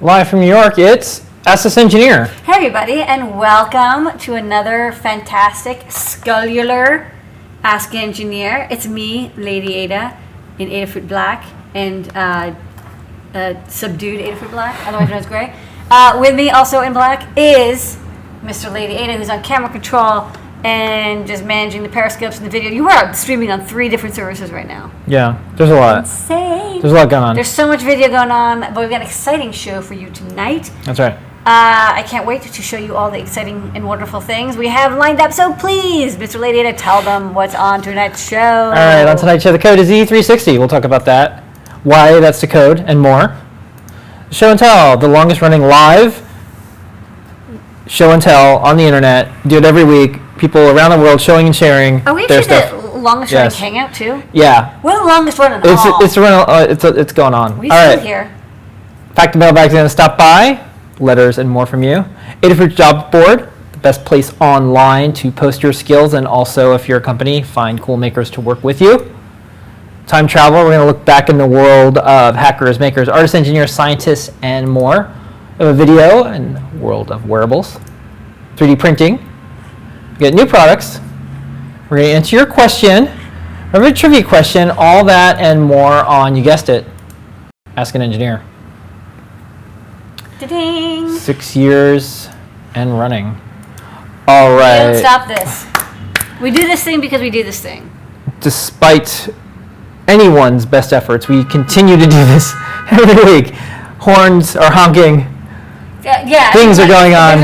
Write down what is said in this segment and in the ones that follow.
Live from New York, it's Ask This Engineer. Hey everybody, and welcome to another fantastic scullular Ask Engineer. It's me, Lady Ada, in Adafruit Black, and subdued Adafruit Black, otherwise known as gray. With me also in black is Mr. Lady Ada, who's on camera control and just managing the periscopes and the video. You are streaming on 3 different services right now. Yeah, there's a lot. Insane. There's a lot going on. There's so much video going on, but we've got an exciting show for you tonight. That's right. I can't wait to show you all the exciting and wonderful things we have lined up. So please, Mr. Lady Ada, tell them what's on tonight's show. All right, on tonight's show, the code is E360. We'll talk about that, why that's the code, and more. Show and tell, the longest running live show and tell on the internet. Do it every week. People around the world showing and sharing Are we their actually stuff. the longest running hangout too? Yeah. We're the longest running. It's going on. We all still right. here. Fact the Mailbag's going to stop by. Letters and more from you. Adafruit Job Board, the best place online to post your skills, and also, if you're a company, find cool makers to work with you. Time travel, we're going to look back in the world of hackers, makers, artists, engineers, scientists, and more. We have a video in the world of wearables, 3D printing. We get new products. We're going to answer your question. We have a trivia question, all that and more on, you guessed it, Ask an Engineer. Da-ding. 6 years and running. All right. We don't stop this. We do this thing because we do this thing. Despite anyone's best efforts, we continue to do this every week. Horns are honking. Yeah. Things are going on.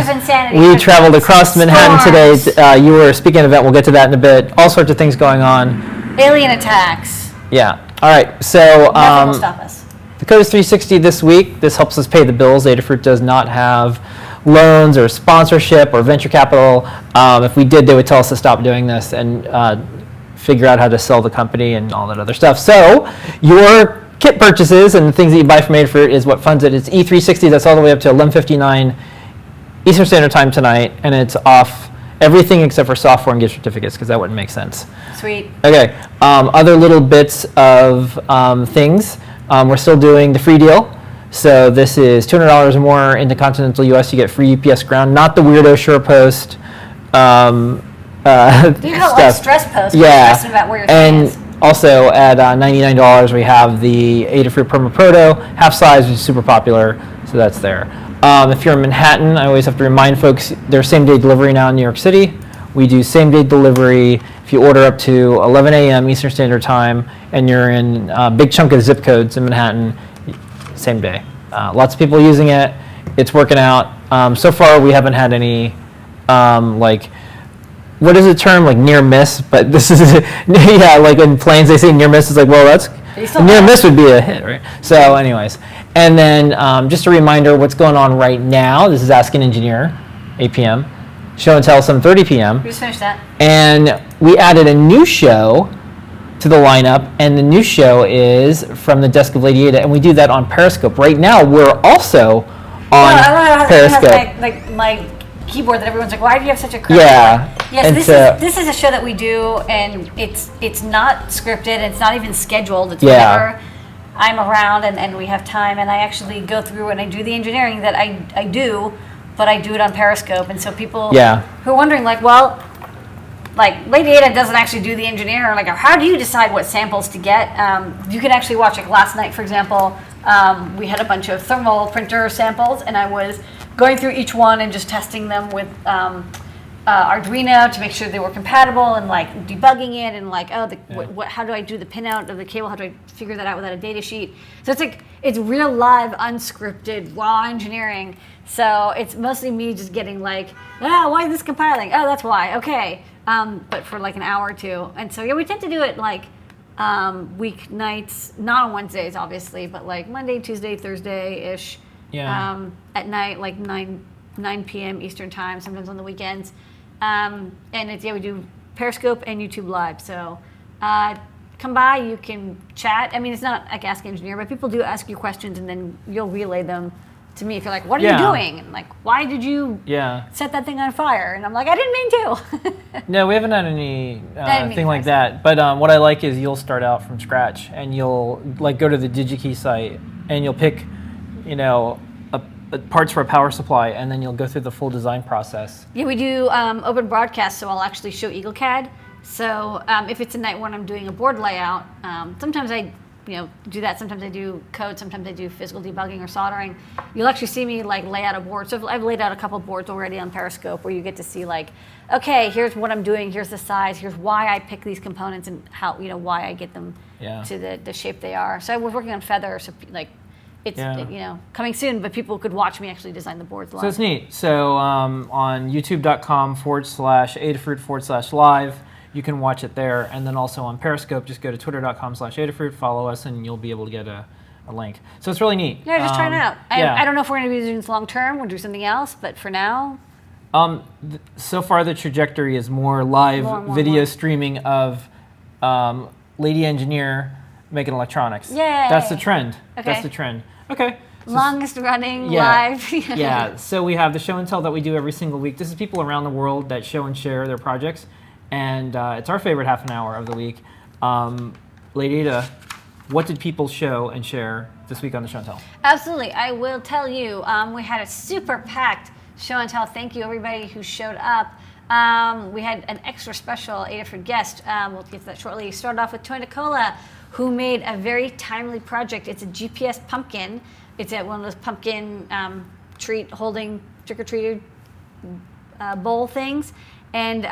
We traveled across Manhattan today. You were speaking at an event. We'll get to that in a bit. All sorts of things going on. Alien attacks. Yeah. All right. So Nothing will stop us. the code is 360 this week. This helps us pay the bills. Adafruit does not have loans or sponsorship or venture capital. If we did, they would tell us to stop doing this and figure out how to sell the company and all that other stuff. So your kit purchases and the things that you buy from Adafruit is what funds it. It's E360. That's all the way up to 11:59 Eastern Standard Time tonight, and it's off everything except for software and gift certificates because that wouldn't make sense. Sweet. Okay. Other little bits of things. We're still doing the free deal. So this is $200 or more in the continental U.S. You get free UPS ground, not the weirdo SurePost You have like stress posts. Yeah. Stressing about where your And thing is. also at $99, we have the Adafruit Perma Proto, half size, which is super popular. So that's there. If you're in Manhattan, I always have to remind folks there's same-day delivery now in New York City. We do same-day delivery if you order up to 11 a.m. Eastern Standard Time and you're in a big chunk of zip codes in Manhattan, same day. Lots of people using it. It's working out. So far, we haven't had any, what is the term? Like near miss, but this is, yeah, like in planes, they say near miss. It's like, well, that's, near miss would be a hit, right? So anyways, and then just a reminder what's going on right now. This is Ask an Engineer, 8 p.m. Show and Tell, 7:30 p.m. We just finished that. And we added a new show to the lineup, and the new show is From the Desk of Lady Ada, and we do that on Periscope. Right now, we're also on Periscope. I have my keyboard that everyone's like, why do you have such a crappy Yeah. one? Yes, this is a show that we do, and it's not scripted, it's not even scheduled. It's whenever I'm around and we have time, and I actually go through and I do the engineering that I do, but I do it on Periscope, and so people who are wondering, like, well, like Lady Ada doesn't actually do the engineering, like, how do you decide what samples to get? You can actually watch, like last night, for example, we had a bunch of thermal printer samples, and I was going through each one and just testing them with Arduino to make sure they were compatible, and like debugging it, and like, how do I do the pinout of the cable? How do I figure that out without a data sheet? So it's like, it's real live, unscripted, raw engineering. So it's mostly me just getting like, why is this compiling? Oh, that's why. Okay. But for like an hour or two. And so, yeah, we tend to do it like weeknights, not on Wednesdays, obviously, but like Monday, Tuesday, Thursday-ish. Yeah. At night, like 9 p.m. Eastern time, sometimes on the weekends. And it's, we do Periscope and YouTube Live. So come by, you can chat. I mean, it's not like Ask Engineer, but people do ask you questions, and then you'll relay them to me if you're like, what are you doing? And like, why did you set that thing on fire? And I'm like, I didn't mean to. No, we haven't had any thing like that. But what I like is you'll start out from scratch, and you'll like go to the DigiKey site, and you'll pick, you know, a parts for a power supply, and then you'll go through the full design process. Yeah, we do open broadcast, so I'll actually show EagleCAD. So if it's a night when I'm doing a board layout, sometimes I do that. Sometimes I do code. Sometimes I do physical debugging or soldering. You'll actually see me like lay out a board. So I've laid out a couple boards already on Periscope where you get to see like, okay, here's what I'm doing. Here's the size. Here's why I pick these components and how why I get them to the shape they are. So I was working on Feather. So like it's coming soon, but people could watch me actually design the boards live. So it's neat. So on youtube.com/Adafruit/live. You can watch it there, and then also on Periscope, just go to twitter.com/Adafruit, follow us, and you'll be able to get a link. So it's really neat. Yeah, just try it out. I don't know if we're going to be doing this long term. We'll do something else, but for now. So far, the trajectory is more live video streaming of lady engineer making electronics. Yay! That's the trend. Okay. That's the trend. Okay. Longest running live. Yeah. So we have the show and tell that we do every single week. This is people around the world that show and share their projects. And it's our favorite half an hour of the week. Lady Ada, what did people show and share this week on the show and tell? Absolutely. I will tell you, we had a super packed show and tell. Thank you, everybody who showed up. We had an extra special Adafruit guest. We'll get to that shortly. Started off with Tony Nicola, who made a very timely project. It's a GPS pumpkin. It's one of those pumpkin holding trick-or-treater bowl things. And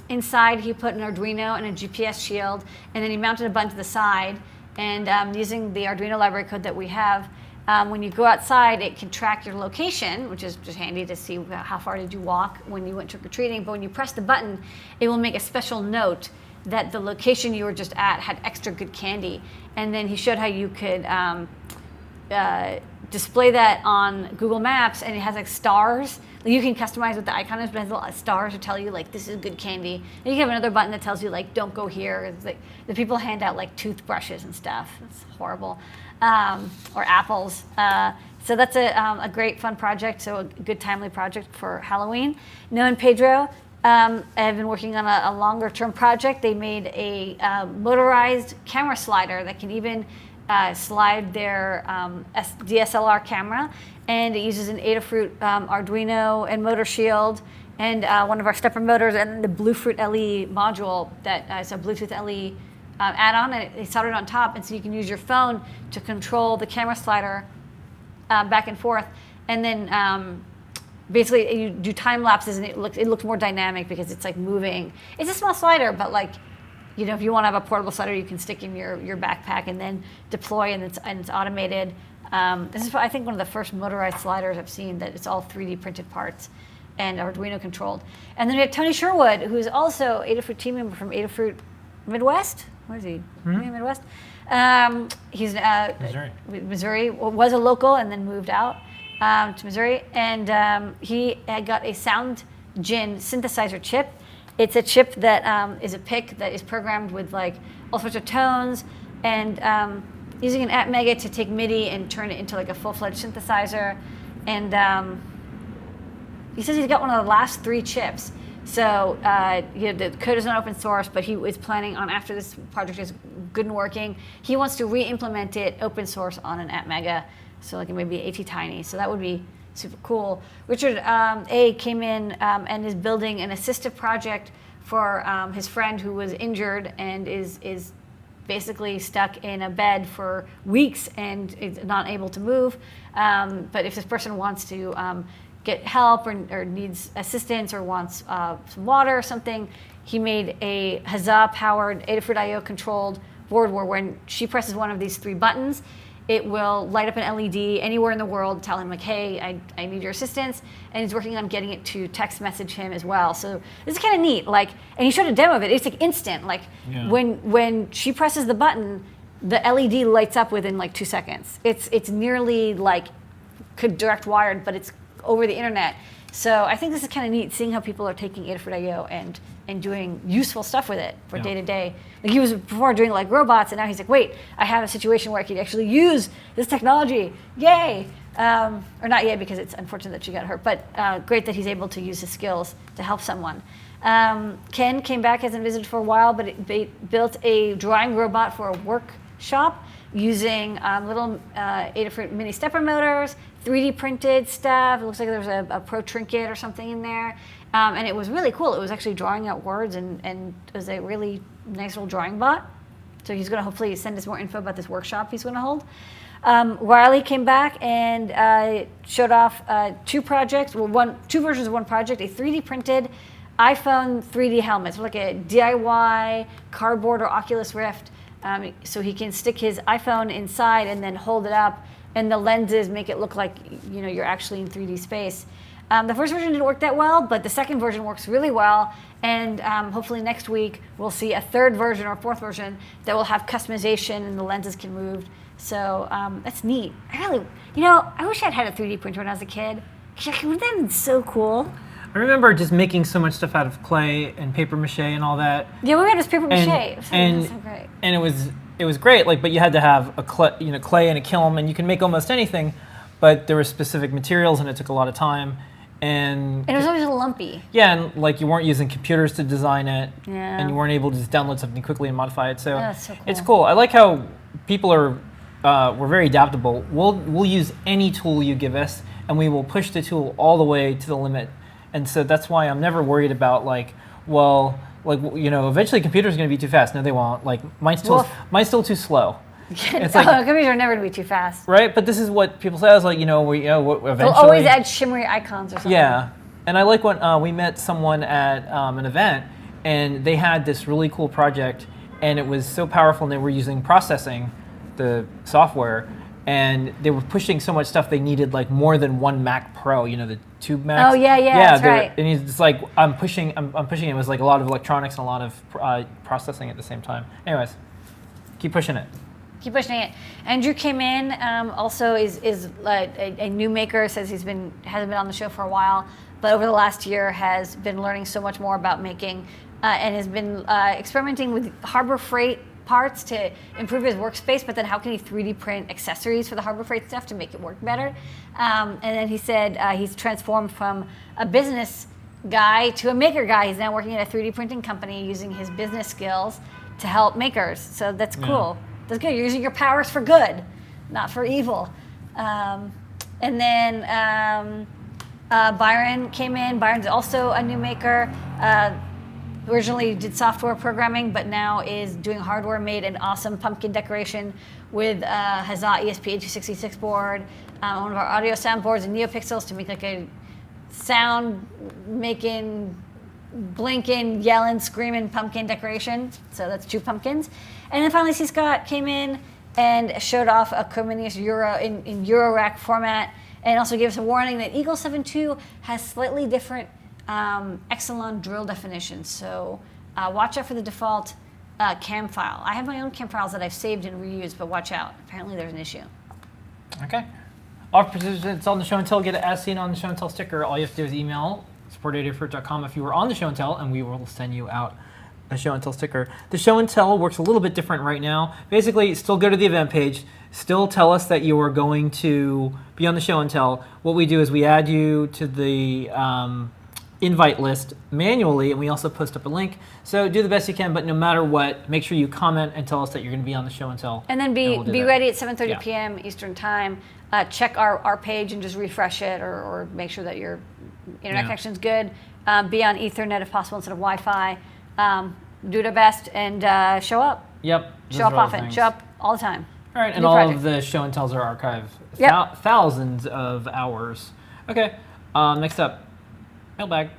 inside he put an Arduino and a GPS shield, and then he mounted a button to the side. And using the Arduino library code that we have, when you go outside, it can track your location, which is just handy to see how far did you walk when you went trick-or-treating. But when you press the button, it will make a special note that the location you were just at had extra good candy. And then he showed how you could display that on Google Maps, and it has like stars. You can customize what the icon is, but it has little stars to tell you like this is good candy. And you can have another button that tells you like don't go here. Like, the people hand out like toothbrushes and stuff. It's horrible, or apples. So that's a great fun project. So a good timely project for Halloween. Noah and Pedro have been working on a longer term project. They made a motorized camera slider that can even slide their DSLR camera, and it uses an Adafruit Arduino and motor shield, and one of our stepper motors, and the Bluefruit LE module that is a Bluetooth LE add-on, and it's soldered on top, and so you can use your phone to control the camera slider back and forth, and then basically you do time lapses, and it looks more dynamic because it's like moving. It's a small slider, but like, if you want to have a portable slider, you can stick in your backpack and then deploy, and it's automated. This is, I think, one of the first motorized sliders I've seen that it's all 3D printed parts and Arduino controlled. And then we have Tony Sherwood, who's also Adafruit team member from Adafruit Midwest. Where is he? Midwest. He's Missouri. Was a local and then moved out to Missouri. And he had got a SoundGen synthesizer chip. It's a chip that is a PIC that is programmed with like all sorts of tones, and using an Atmega to take MIDI and turn it into like a full-fledged synthesizer. And he says he's got one of the last 3 chips. So the code is not open source, but he is planning on, after this project is good and working, he wants to re-implement it open source on an Atmega, so like maybe AT-Tiny. So that would be super cool. Richard A came in and is building an assistive project for his friend who was injured and is basically stuck in a bed for weeks and is not able to move. But if this person wants to get help or needs assistance or wants some water or something, he made a Huzzah-powered Adafruit I/O controlled board where when she presses one of these 3 buttons, it will light up an LED anywhere in the world, tell him like, hey, I need your assistance. And he's working on getting it to text message him as well. So this is kind of neat. Like, and he showed a demo of it. It's like instant. Like when she presses the button, the LED lights up within like 2 seconds. It's nearly like direct wired, but it's over the internet. So I think this is kind of neat, seeing how people are taking Adafruit I/O and doing useful stuff with it for day to day. Like he was before doing like robots, and now he's like, wait, I have a situation where I could actually use this technology. Yay! Or not yay, because it's unfortunate that she got hurt, but great that he's able to use his skills to help someone. Ken came back, hasn't visited for a while, but it built a drawing robot for a workshop using little Adafruit mini stepper motors, 3D printed stuff. It looks like there was a pro trinket or something in there. And it was really cool. It was actually drawing out words, and it was a really nice little drawing bot. So he's going to hopefully send us more info about this workshop he's going to hold. Riley came back and showed off two projects, two versions of one project, a 3D printed iPhone 3D helmet. So like a DIY cardboard or Oculus Rift. So he can stick his iPhone inside and then hold it up, and the lenses make it look like you're actually in 3D space. The first version didn't work that well, but the second version works really well. And hopefully next week we'll see a third version or fourth version that will have customization and the lenses can move. So that's neat. I wish I'd had a 3D printer when I was a kid. Wouldn't that have been so cool? I remember just making so much stuff out of clay and paper mache and all that. Yeah, we had this paper mache. It was so great. And it was great. But you had to have a clay and a kiln, and you can make almost anything, but there were specific materials, and it took a lot of time. And it was always a little lumpy. Yeah, and you weren't using computers to design it, yeah. And you weren't able to just download something quickly and modify it. So, that's so cool. It's cool. I like how people we're very adaptable. We'll use any tool you give us, and we will push the tool all the way to the limit. And so that's why I'm never worried about eventually computers are going to be too fast. No, they won't. Mine's still too slow. It's computers are never going to be too fast. Right, but this is what people say. I was like, eventually they'll always add shimmery icons or something. Yeah, and I like when we met someone at an event, and they had this really cool project, and it was so powerful, and they were using processing, the software, and they were pushing so much stuff they needed more than one Mac Pro, the Tube Macs. Oh yeah, that's right. And it's just I'm pushing. It was a lot of electronics and a lot of processing at the same time. Anyways, keep pushing it. Keep pushing it. Andrew came in. Also is a new maker. Says hasn't been on the show for a while, but over the last year has been learning so much more about making, and has been experimenting with Harbor Freight parts to improve his workspace. But then how can he 3D print accessories for the Harbor Freight stuff to make it work better? And then he said he's transformed from a business guy to a maker guy. He's now working at a 3D printing company using his business skills to help makers. So that's cool. Yeah. That's good. You're using your powers for good, not for evil. And then Byron came in. Byron's also a new maker. Originally did software programming, but now is doing hardware. Made an awesome pumpkin decoration with Huzzah ESP8266 board, one of our audio soundboards and NeoPixels to make a sound-making, blinking, yelling, screaming pumpkin decoration. So that's 2 pumpkins. And then finally, C. Scott came in and showed off a Comenius Euro in Eurorack format, and also gave us a warning that Eagle 7.2 has slightly different Exelon drill definitions. So watch out for the default cam file. I have my own cam files that I've saved and reused, but watch out. Apparently there's an issue. Okay. All participants on the show and tell get an as seen on the show and tell sticker. All you have to do is email support@adafruit.com if you were on the show and tell, and we will send you out a show and tell sticker. The show and tell works a little bit different right now. Basically, still go to the event page, still tell us that you are going to be on the show and tell. What we do is we add you to the invite list manually, and we also post up a link. So do the best you can, but no matter what, make sure you comment and tell us that you're going to be on the show and tell. And then be ready at 7:30 p.m. Eastern time. Check our page and just refresh it, or make sure that your internet connection's good. Be on Ethernet if possible instead of Wi-Fi. Do their best and show up. Yep. Show up often. Show up all the time. All right, and all of the show and tells are archived. Yep. Thousands of hours. Okay. Next up, mailbag.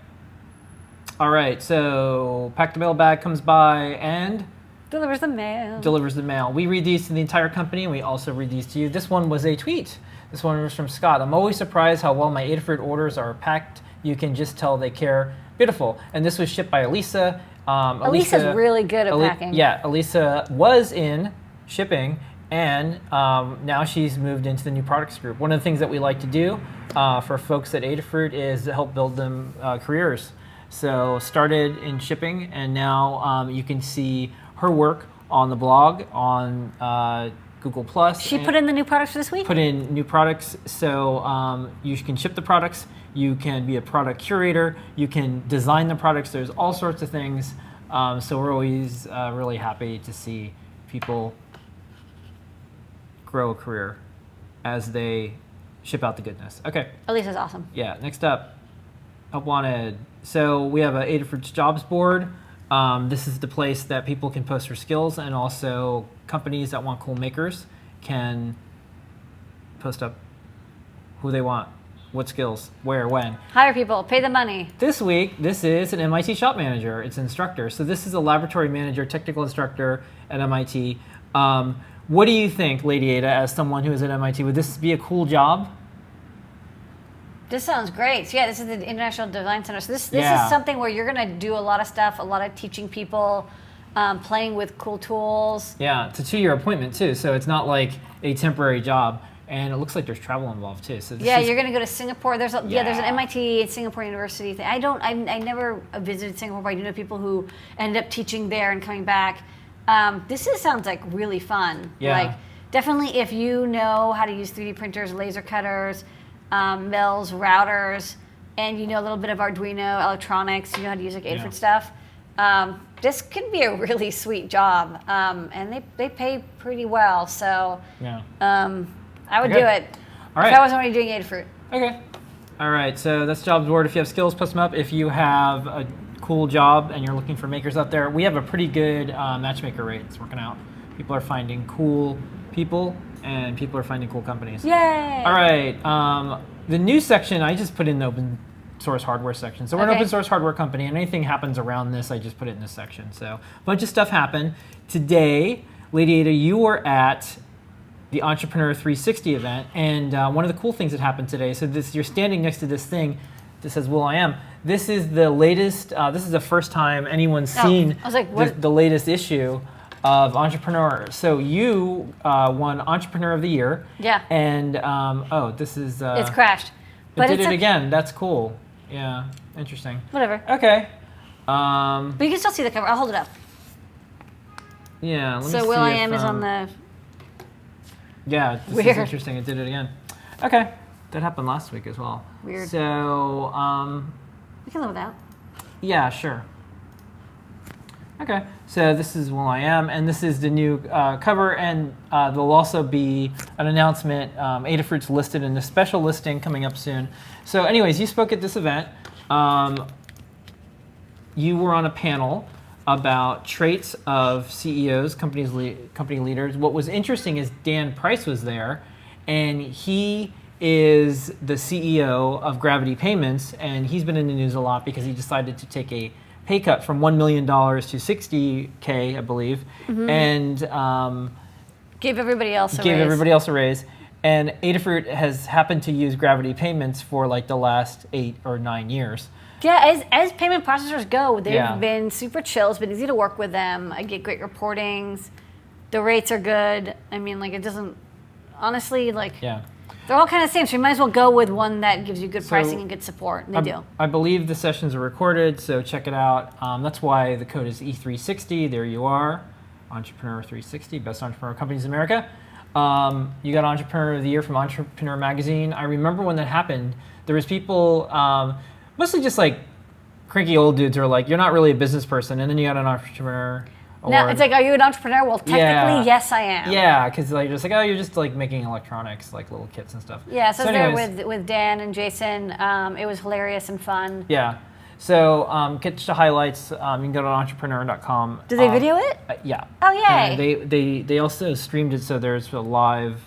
All right, so pack the mailbag comes by and delivers the mail. Delivers the mail. We read these to the entire company, and we also read these to you. This one was a tweet. This one was from Scott. I'm always surprised how well my Adafruit orders are packed. You can just tell they care. Beautiful. And this was shipped by Elisa. Elisa's really good at packing. Yeah, Elisa was in shipping, and now she's moved into the new products group. One of the things that we like to do for folks at Adafruit is to help build them careers. So started in shipping, and now you can see her work on the blog, on Google+. She put in the new products for this week? Put in new products, so you can ship the products, you can be a product curator, you can design the products, there's all sorts of things. So we're always really happy to see people grow a career as they ship out the goodness. Okay. At least that's awesome. Yeah. Next up, Help Wanted. So we have a Adafruit's jobs board. This is the place that people can post their skills, and also companies that want cool makers can post up who they want, what skills, where, when. Hire people, pay the money. This week, this is an MIT shop manager. It's an instructor. So this is a laboratory manager, technical instructor at MIT. What do you think, Lady Ada, as someone who is at MIT? Would this be a cool job? This sounds great. So yeah, this is the International Design Center. So this Yeah. is something where you're going to do a lot of stuff, a lot of teaching people, playing with cool tools. Yeah, it's a 2-year appointment too, so it's not like a temporary job. And it looks like there's travel involved too. So Yeah, you're going to go to Singapore. There's there's an Yeah. MIT and Singapore University thing. I never visited Singapore, but I do know people who ended up teaching there and coming back. Sounds like really fun. Yeah. Like definitely if you know how to use 3D printers, laser cutters, mills, routers, and you know a little bit of Arduino, electronics, you know how to use like Adafruit stuff. This could be a really sweet job, and they pay pretty well. So Yeah. I would Okay. do it. All right. If I wasn't already doing Adafruit. Okay. All right, so that's jobs board. If you have skills, post them up. If you have a cool job and you're looking for makers out there, we have a pretty good matchmaker rate. It's working out. People are finding cool people, and people are finding cool companies. Yay! All right, the new section I just put in the open source hardware section. So we're an Okay. open source hardware company, and anything happens around this, I just put it in this section. So a bunch of stuff happened. Today, Lady Ada, you were at the Entrepreneur 360 event, and one of the cool things that happened today, so you're standing next to this thing that says Will I Am. This is the latest, this is the first time anyone's seen I was like, what? the latest issue of Entrepreneur. So you won Entrepreneur of the Year. Yeah. And, this is... It's crashed. It But did it's it again. That's cool. Yeah, interesting. Whatever. Okay. But you can still see the cover. I'll hold it up. Yeah, let me So see Will I if, Am is on the... Yeah, this Weird. is interesting. It did it again. Okay, that happened last week as well. Weird. So, We can live with that. yeah, sure. Okay, so this is Will I Am, and this is the new cover, and there'll also be an announcement. Adafruit's listed in a special listing coming up soon. So anyways, you spoke at this event. You were on a panel about traits of CEOs, company leaders. What was interesting is Dan Price was there, and he is the CEO of Gravity Payments, and he's been in the news a lot because he decided to take a pay cut from $1 million to $60K, I believe, and Gave everybody else a gave raise. everybody else a raise. And Adafruit has happened to use Gravity Payments for like the last 8 or 9 years. Yeah, as payment processors go, they've Yeah. been super chill. It's been easy to work with them. I get great reportings. The rates are good. I mean, like, it doesn't... Honestly, like, Yeah. they're all kind of the same. So you might as well go with one that gives you good So, pricing and good support. And they do. I believe the sessions are recorded, so check it out. That's why the code is E360. There you are. Entrepreneur 360, best entrepreneur companies in America. You got Entrepreneur of the Year from Entrepreneur Magazine. I remember when that happened, there was people, mostly just like cranky old dudes who are like, you're not really a business person, and then you got an entrepreneur award. Now, it's like, are you an entrepreneur? Well, technically, Yeah. yes, I am. Yeah, because like, just like, oh, you're just like making electronics, like little kits and stuff. Yeah, so I was there anyways, with Dan and Jason. It was hilarious and fun. Yeah. So catch the highlights. You can go to entrepreneur.com. Did they video it? Yeah. Oh, yay. And they also streamed it, so there's a live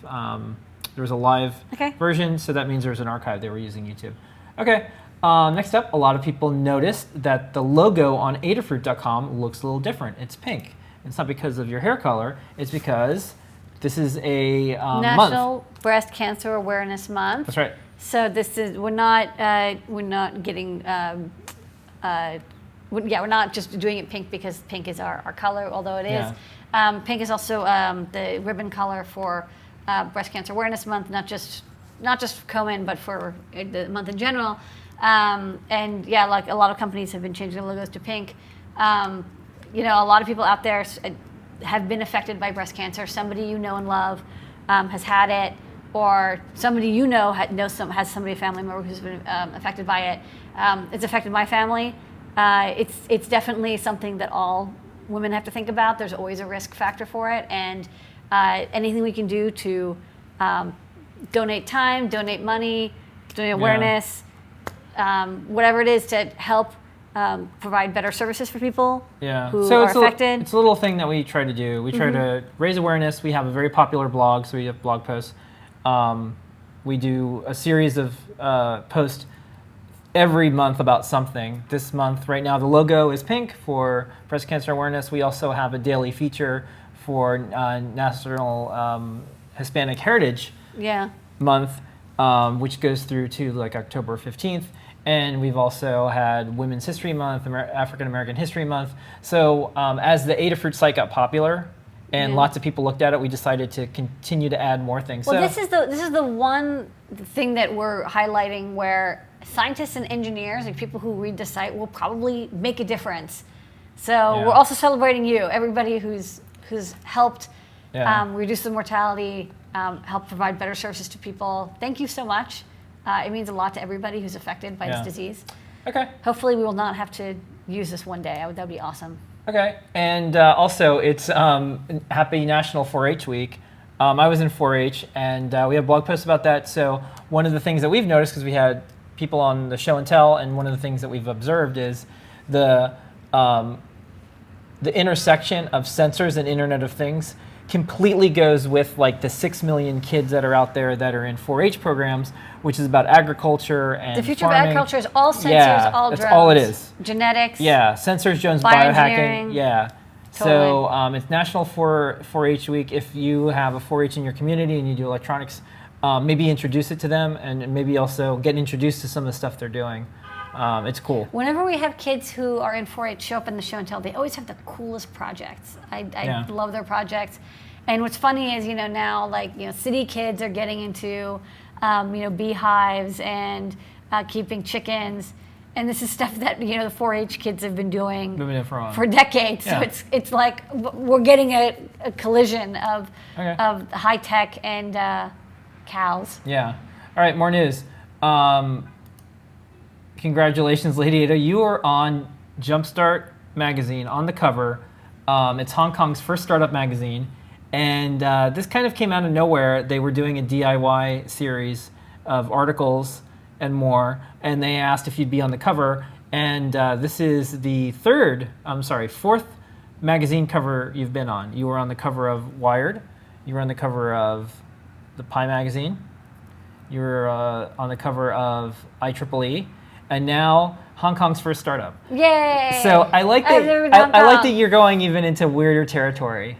Okay. version. So that means there's an archive. They were using YouTube. Okay. Next up, a lot of people noticed that the logo on Adafruit.com looks a little different. It's pink. It's not because of your hair color. It's because this is a month. National Breast Cancer Awareness Month. That's right. So this is we're not getting we're not just doing it pink because pink is our color, although it is. Pink is also the ribbon color for Breast Cancer Awareness Month, not just Komen, but for the month in general. And yeah, like a lot of companies have been changing their logos to pink. A lot of people out there have been affected by breast cancer. Somebody you know and love has had it, or somebody you know has somebody, a family member who's been affected by it. It's affected my family. It's definitely something that all women have to think about. There's always a risk factor for it, and anything we can do to donate time, donate money, donate awareness, whatever it is to help provide better services for people who are affected. It's a little thing that we try to do. We try to raise awareness. We have a very popular blog, so we have blog posts. We do a series of posts every month about something. This month, right now, the logo is pink for breast cancer awareness. We also have a daily feature for National Hispanic Heritage Month, which goes through to like October 15th. And we've also had Women's History Month, African American History Month. So as the Adafruit site got popular and lots of people looked at it, we decided to continue to add more things. Well, this is the one thing that we're highlighting where scientists and engineers, like people who read the site, will probably make a difference. So we're also celebrating you, everybody who's helped reduce the mortality, help provide better services to people. Thank you so much. It means a lot to everybody who's affected by this disease. Okay. Hopefully we will not have to use this one day. That would be awesome. Okay. And also, it's Happy National 4-H Week. I was in 4-H, and we have blog posts about that. So one of the things that we've noticed, because we had people on the show and tell, and one of the things that we've observed is the intersection of sensors and Internet of Things completely goes with like the 6 million kids that are out there that are in 4-H programs, which is about agriculture and the future farming. of agriculture is all sensors, all drones. That's all it is. Genetics. Yeah, sensors, drones, biohacking. Yeah. Totally. So it's National 4-H Week. If you have a 4-H in your community and you do electronics, maybe introduce it to them, and maybe also get introduced to some of the stuff they're doing. It's cool. Whenever we have kids who are in 4-H show up in the show and tell, they always have the coolest projects. I love their projects. And what's funny is, now city kids are getting into, beehives and keeping chickens. And this is stuff that, the 4-H kids have been doing for decades. Yeah. So it's like we're getting a collision of high tech and cows. Yeah. All right, more news. Congratulations, Lady Ada. You are on Jumpstart magazine on the cover. It's Hong Kong's first startup magazine. And this kind of came out of nowhere. They were doing a DIY series of articles and more. And they asked if you'd be on the cover. And this is the fourth magazine cover you've been on. You were on the cover of Wired. You were on the cover of the Pi magazine. You were on the cover of IEEE. And now Hong Kong's first startup. Yay! So I like that you're going even into weirder territory.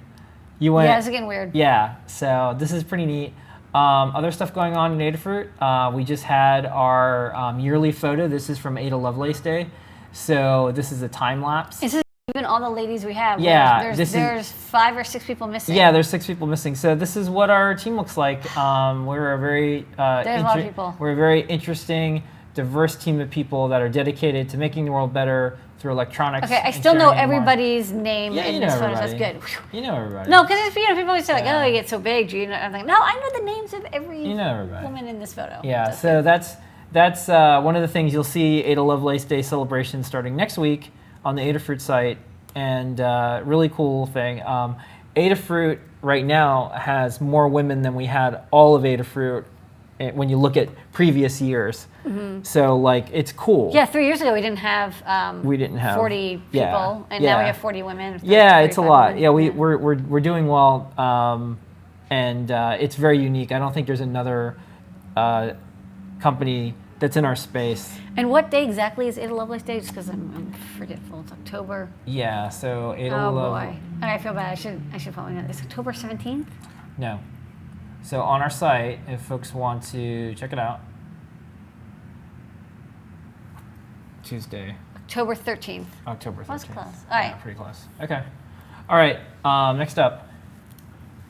It's getting weird. Yeah, so this is pretty neat. Other stuff going on in Adafruit. We just had our yearly photo. This is from Ada Lovelace Day. So this is a time lapse. This is even all the ladies we have. Yeah, there's 5 or 6 people missing. Yeah, there's 6 people missing. So this is what our team looks like. We're a very there's a lot of people. We're a very interesting, diverse team of people that are dedicated to making the world better through electronics. Okay, I still know everybody's name in this photo. That's good. You know everybody. No, because people always say oh, you get so big. I'm like, no, I know the names of every woman in this photo. Yeah, so that's one of the things you'll see Ada Lovelace Day celebration starting next week on the Adafruit site, and really cool thing. Adafruit right now has more women than we had all of Adafruit when you look at previous years. Mm-hmm. So it's cool. Yeah, 3 years ago we didn't have 40 people, and now we have 40 women. Yeah, it's a lot. Yeah, we're doing well, and it's very unique. I don't think there's another company that's in our space. And what day exactly is Ada Lovelace Day? Just because I'm forgetful. It's October. Yeah, so Ada boy. I feel bad. I should probably know. It's October 17th? No. So on our site, if folks want to check it out, Tuesday. October 13th. October 13th. That's close. All right. Yeah, pretty close. Okay. All right. Next up,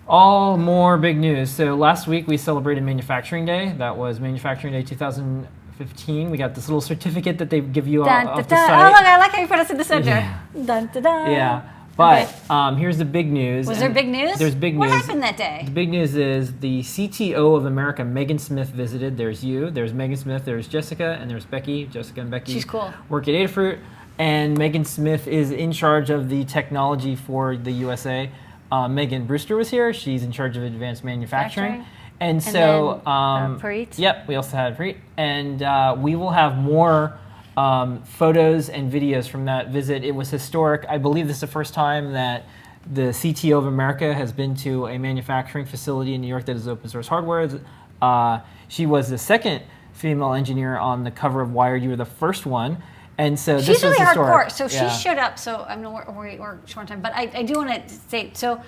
all more big news. So last week we celebrated Manufacturing Day. That was Manufacturing Day 2015. We got this little certificate that they give you off the site. Oh, look, I like how you put us in the center. Yeah. Dun, dun, dun. Yeah. But here's the big news. Was there big news? There's big news. What happened that day? The big news is the CTO of America, Megan Smith, visited. There's you. There's Megan Smith. There's Jessica. And there's Becky. Jessica and Becky. She's cool. Work at Adafruit. And Megan Smith is in charge of the technology for the USA. Megan Brewster was here. She's in charge of advanced manufacturing. And so, then, Preet. Yep, we also had Preet. And we will have more photos and videos from that visit. It was historic. I believe this is the first time that the CTO of America has been to a manufacturing facility in New York that is open source hardware. She was the second female engineer on the cover of Wired. You were the first one. And so She's this really was historic. hardcore. So she showed up. So I'm going to work short on time, but I do want to say, so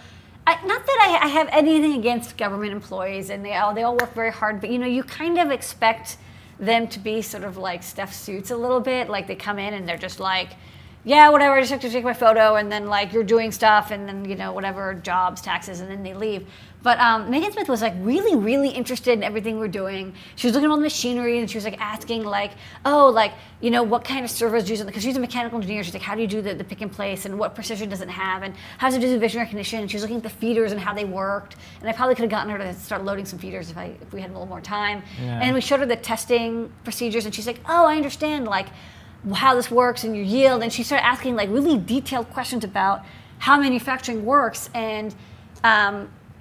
not that I have anything against government employees, and they all work very hard, but you kind of expect them to be sort of like stuffed suits a little bit. Like they come in and they're just like, yeah, whatever, I just have to take my photo, and then like you're doing stuff, and then whatever, jobs, taxes, and then they leave. But Megan Smith was like really, really interested in everything we're doing. She was looking at all the machinery, and she was like asking like, oh, like what kind of servos do you use? Because she's a mechanical engineer. She's like, how do you do the pick and place, and what precision does it have, and how does it do the vision recognition? And she was looking at the feeders and how they worked. And I probably could have gotten her to start loading some feeders if we had a little more time. Yeah. And we showed her the testing procedures, and she's like, oh, I understand like how this works and your yield. And she started asking like really detailed questions about how manufacturing works. And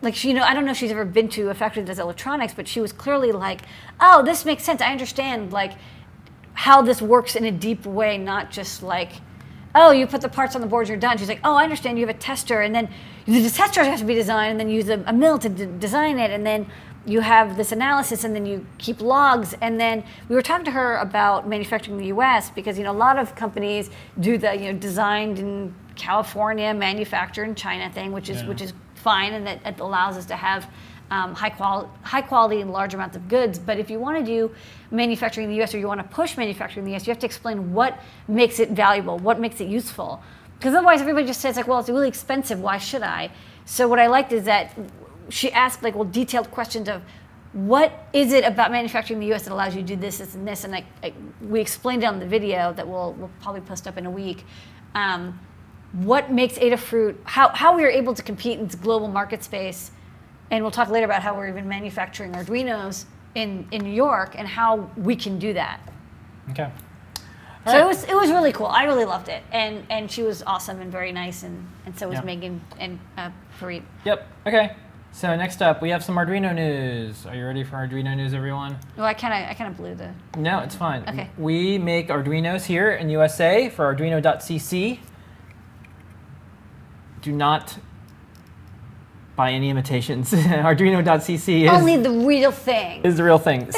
like she, I don't know if she's ever been to a factory that does electronics, but she was clearly like, oh, this makes sense. I understand like how this works in a deep way, not just like, oh, you put the parts on the board, you're done. She's like, oh, I understand. You have a tester, and then the tester has to be designed, and then you use a mill to design it, and then you have this analysis, and then you keep logs. And then we were talking to her about manufacturing in the U.S. because a lot of companies do the designed in California, manufactured in China thing, which is fine, and it allows us to have high quality and large amounts of goods. But if you want to do manufacturing in the U.S. or you want to push manufacturing in the U.S., you have to explain what makes it valuable, what makes it useful. Because otherwise, everybody just says like, well, it's really expensive. Why should I? So what I liked is that she asked like detailed questions of what is it about manufacturing in the U.S. that allows you to do this, this, and this, and we explained it on the video that we'll probably post up in a week. What makes Adafruit, how we are able to compete in this global market space, and we'll talk later about how we're even manufacturing Arduinos in New York and how we can do that. Okay. So it was really cool. I really loved it, and she was awesome and very nice, and so was Megan and Fareed. Yep. Okay. So next up, we have some Arduino news. Are you ready for Arduino news, everyone? Well, I kind of blew the. No, it's fine. Okay. We make Arduinos here in USA for Arduino.cc. Do not buy any imitations. Arduino.cc is only the real thing. Is the real thing.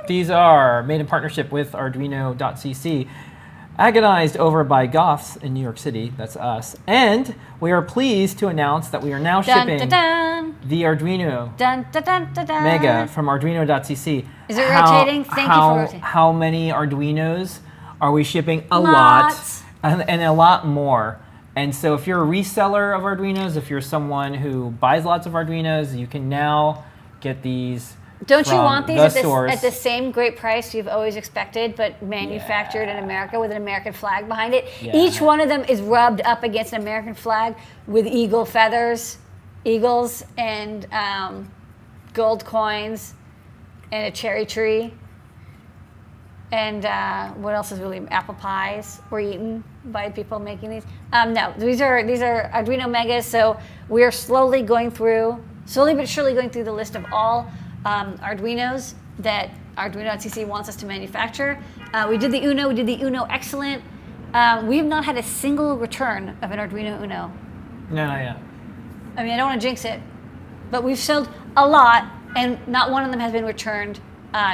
These are made in partnership with Arduino.cc, agonized over by goths in New York City. That's us. And we are pleased to announce that we are now shipping the Arduino Mega from Arduino.cc. Is it rotating? Thank you for rotating. How many Arduinos are we shipping? A lot. And a lot more. And so if you're a reseller of Arduinos, if you're someone who buys lots of Arduinos, you can now get these. Don't you want these at source. the same great price you've always expected, but manufactured in America with an American flag behind it? Yeah. Each one of them is rubbed up against an American flag with eagle feathers, eagles, and gold coins, and a cherry tree. And what else is really, apple pies were eaten by people making these. No, these are Arduino Megas. So we are slowly but surely going through the list of all Arduinos that Arduino.cc wants us to manufacture. We did the Uno Excellent. We have not had a single return of an Arduino Uno. No, not yet. I mean, I don't want to jinx it, but we've sold a lot, and not one of them has been returned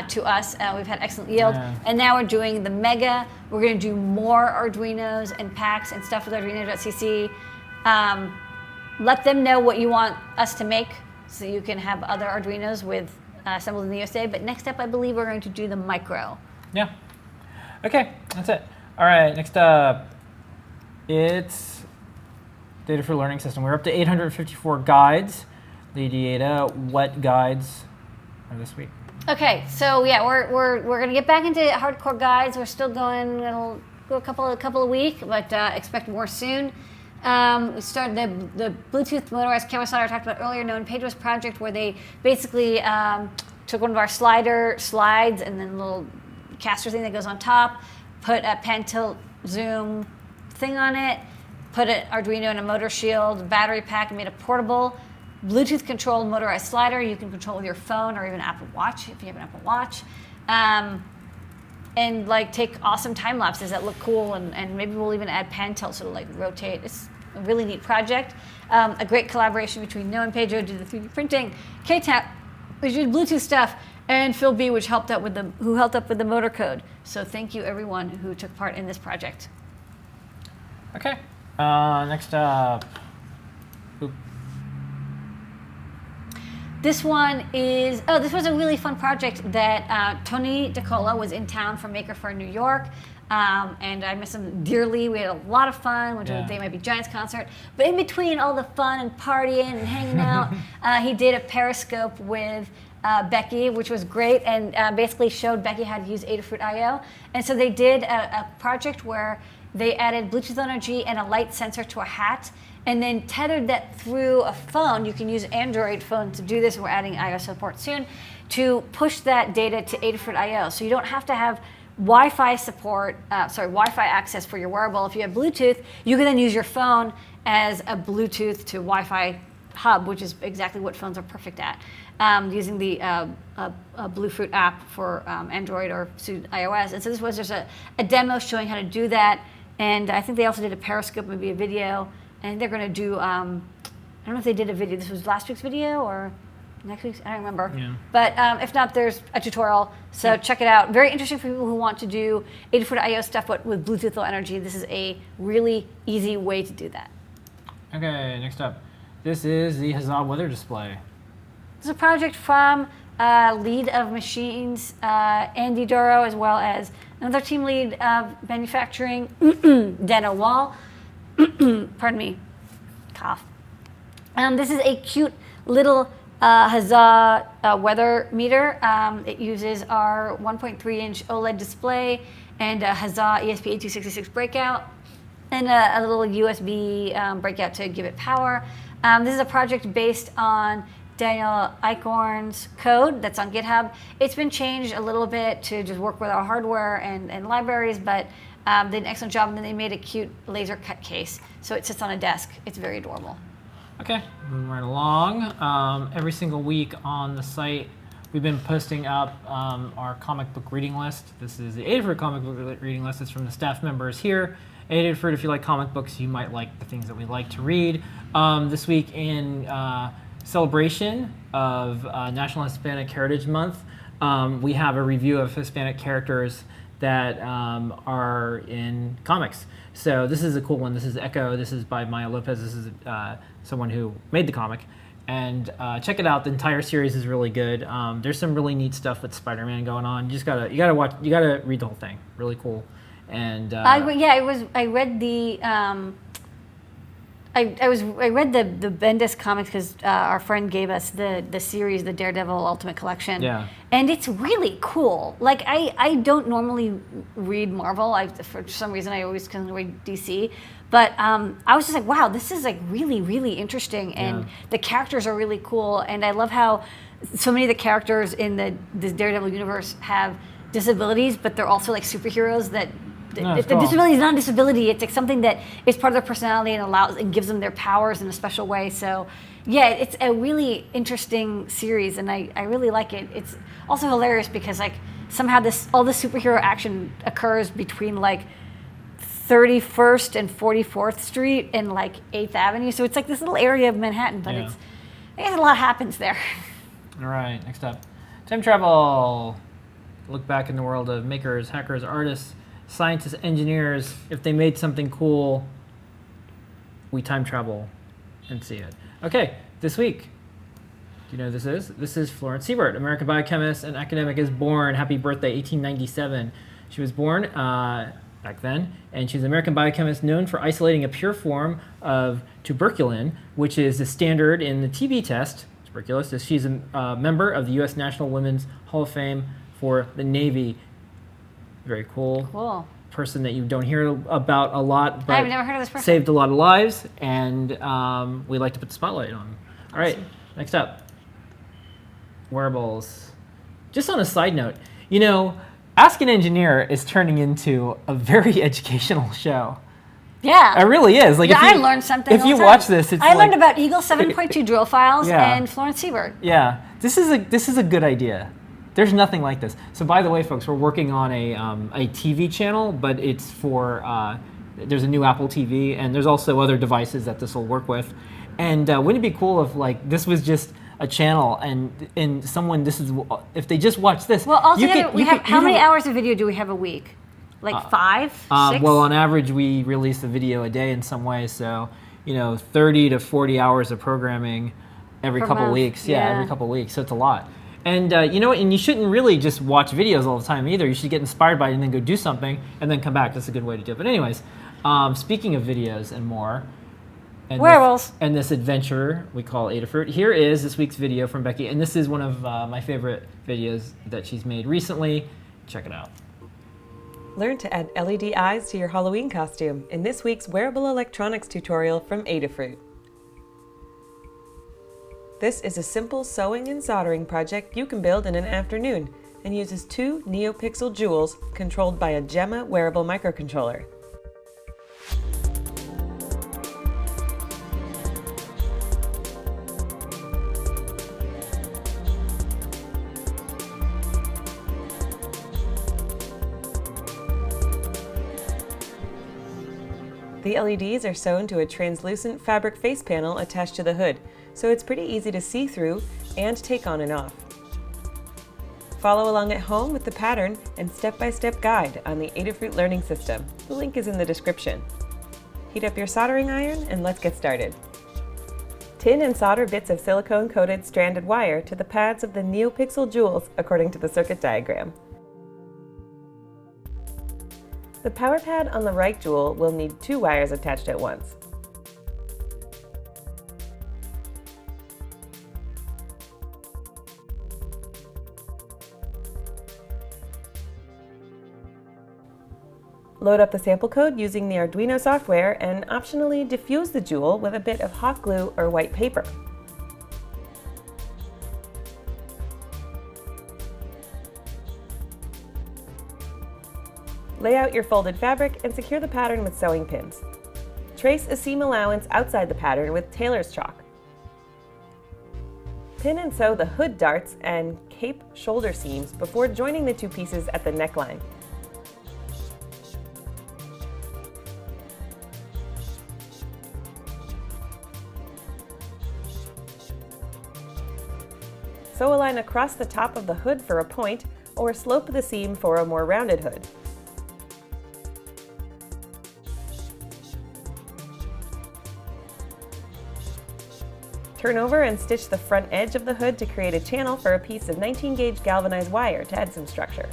to us. We've had excellent yield. Yeah. And now we're doing the Mega. We're going to do more Arduinos and packs and stuff with Arduino.cc. Let them know what you want us to make so you can have other Arduinos with assembled in the USA. But next up, I believe we're going to do the Micro. Yeah. Okay, that's it. All right, next up, it's Data for Learning System. We're up to 854 guides. Lady Ada, what guides are this week? Okay, so yeah, we're going to get back into hardcore guides. We're still going. It'll go a couple of weeks, but expect more soon. We started the Bluetooth motorized camera slider I talked about earlier, known Pedro's project, where they basically took one of our slides and then a little caster thing that goes on top, put a pan tilt zoom thing on it, put an Arduino in a motor shield, battery pack, and made it portable. Bluetooth controlled motorized slider you can control with your phone or even Apple Watch if you have an Apple Watch. And like take awesome time lapses that look cool, and maybe we'll even add pan tilt so it'll like rotate. It's a really neat project. A great collaboration between Noah and Pedro did the 3D printing, K-Tap, which did Bluetooth stuff, and Phil B, who helped up with the motor code. So thank you everyone who took part in this project. Okay. Next up. Oop. This one is, this was a really fun project that Tony DeCola was in town from Maker Faire New York. And I miss him dearly. We had a lot of fun. Went to a They Might Be Giants concert. But in between all the fun and partying and hanging out, he did a Periscope with Becky, which was great, and basically showed Becky how to use Adafruit I/O. And so they did a project where they added Bluetooth energy and a light sensor to a hat, and then tethered that through a phone. You can use Android phone to do this. We're adding I/O support soon to push that data to Adafruit I/O. So you don't have to have Wi-Fi support, Wi-Fi access for your wearable. If you have Bluetooth, you can then use your phone as a Bluetooth to Wi-Fi hub, which is exactly what phones are perfect at, using the Bluefruit app for Android or iOS. And so this was just a demo showing how to do that. And I think they also did a Periscope, maybe a video. And they're going to do, I don't know if they did a video. This was last week's video or next week's? I don't remember. Yeah. But if not, there's a tutorial. So check it out. Very interesting for people who want to do Adafruit I/O stuff, but with Bluetooth Low Energy. This is a really easy way to do that. Okay, next up. This is the Huzzah weather display. This is a project from lead of machines, Andy Duro, as well as another team lead of manufacturing, Dana Wall. Pardon me, cough. This is a cute little Huzzah weather meter. It uses our 1.3-inch OLED display and a Huzzah ESP8266 breakout and a little USB breakout to give it power. This is a project based on Daniel Eichhorn's code that's on GitHub. It's been changed a little bit to just work with our hardware and libraries, but they did an excellent job, and then they made a cute laser cut case. So it sits on a desk. It's very adorable. Okay, moving right along. Every single week on the site, we've been posting up our comic book reading list. This is the Adafruit comic book reading list. It's from the staff members here. Adafruit, if you like comic books, you might like the things that we like to read. This week in celebration of National Hispanic Heritage Month, we have a review of Hispanic characters that are in comics. So this is a cool one. This is Echo. This is by Maya Lopez. This is someone who made the comic. And check it out. The entire series is really good. There's some really neat stuff with Spider-Man going on. You gotta watch. You gotta read the whole thing. Really cool. And I read the I read the Bendis comics because our friend gave us the series, the Daredevil Ultimate Collection. Yeah. And it's really cool. Like I don't normally read Marvel. For some reason I always kind of read DC. But I was just like, wow, this is like really, really interesting, and the characters are really cool. And I love how so many of the characters in the Daredevil universe have disabilities, but they're also like superheroes that. If the disability is not a disability, it's like something that is part of their personality and allows and gives them their powers in a special way. So, yeah, it's a really interesting series, and I really like it. It's also hilarious because like somehow all this superhero action occurs between like 31st and 44th Street and like 8th Avenue. So it's like this little area of Manhattan, but I guess a lot happens there. All right, next up, time travel. Look back in the world of makers, hackers, artists, scientists, engineers. If they made something cool, we time travel and see it. Okay, this week, do you know who this is? This is Florence Siebert, American biochemist and academic, is born. Happy birthday, 1897. She was born back then, and she's an American biochemist known for isolating a pure form of tuberculin, which is the standard in the TB test, tuberculosis. She's a member of the U.S. National Women's Hall of Fame for the Navy. Very cool person that you don't hear about a lot, but I've never heard of this person. Saved a lot of lives, and we like to put the spotlight on them. All right, next up, wearables. Just on a side note, you know, Ask an Engineer is turning into a very educational show. Yeah. It really is. Like, Yeah, if you, I learned something. If all you the time. watch this, it's I like, learned about Eagle 7.2 drill files Yeah. and Florence Seabird. Yeah, this is a good idea. There's nothing like this. So by the way, folks, we're working on a TV channel, but it's for there's a new Apple TV, and there's also other devices that this will work with. And wouldn't it be cool if like this was just a channel and someone if they just watch this? Well, altogether, how many hours of video do we have a week? Like 5, 6? Well, on average, we release a video a day in some way. So 30 to 40 hours of programming every Per couple month. weeks. Yeah. Every couple weeks. So it's a lot. And you know what? And you shouldn't really just watch videos all the time either. You should get inspired by it and then go do something and then come back. That's a good way to do it. But anyways, speaking of videos and more, and Wearables. This adventure we call Adafruit. Here is this week's video from Becky, and this is one of my favorite videos that she's made recently. Check it out. Learn to add LED eyes to your Halloween costume in this week's wearable electronics tutorial from Adafruit. This is a simple sewing and soldering project you can build in an afternoon and uses 2 NeoPixel jewels controlled by a Gemma wearable microcontroller. The LEDs are sewn to a translucent fabric face panel attached to the hood, so it's pretty easy to see through and take on and off. Follow along at home with the pattern and step-by-step guide on the Adafruit Learning System. The link is in the description. Heat up your soldering iron and let's get started. Tin and solder bits of silicone-coated stranded wire to the pads of the NeoPixel jewels according to the circuit diagram. The power pad on the right jewel will need 2 wires attached at once. Load up the sample code using the Arduino software and optionally diffuse the jewel with a bit of hot glue or white paper. Lay out your folded fabric and secure the pattern with sewing pins. Trace a seam allowance outside the pattern with tailor's chalk. Pin and sew the hood darts and cape shoulder seams before joining the 2 pieces at the neckline. Sew a line across the top of the hood for a point, or slope the seam for a more rounded hood. Turn over and stitch the front edge of the hood to create a channel for a piece of 19-gauge galvanized wire to add some structure.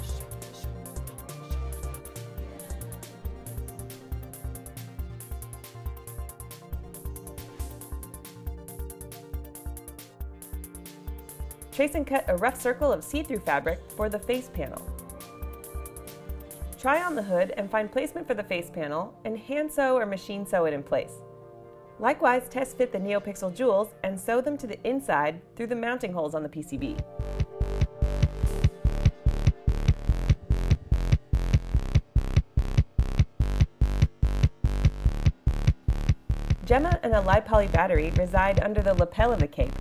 Trace and cut a rough circle of see-through fabric for the face panel. Try on the hood and find placement for the face panel and hand sew or machine sew it in place. Likewise, test fit the NeoPixel jewels and sew them to the inside through the mounting holes on the PCB. Gemma and a Li-Poly battery reside under the lapel of the cape,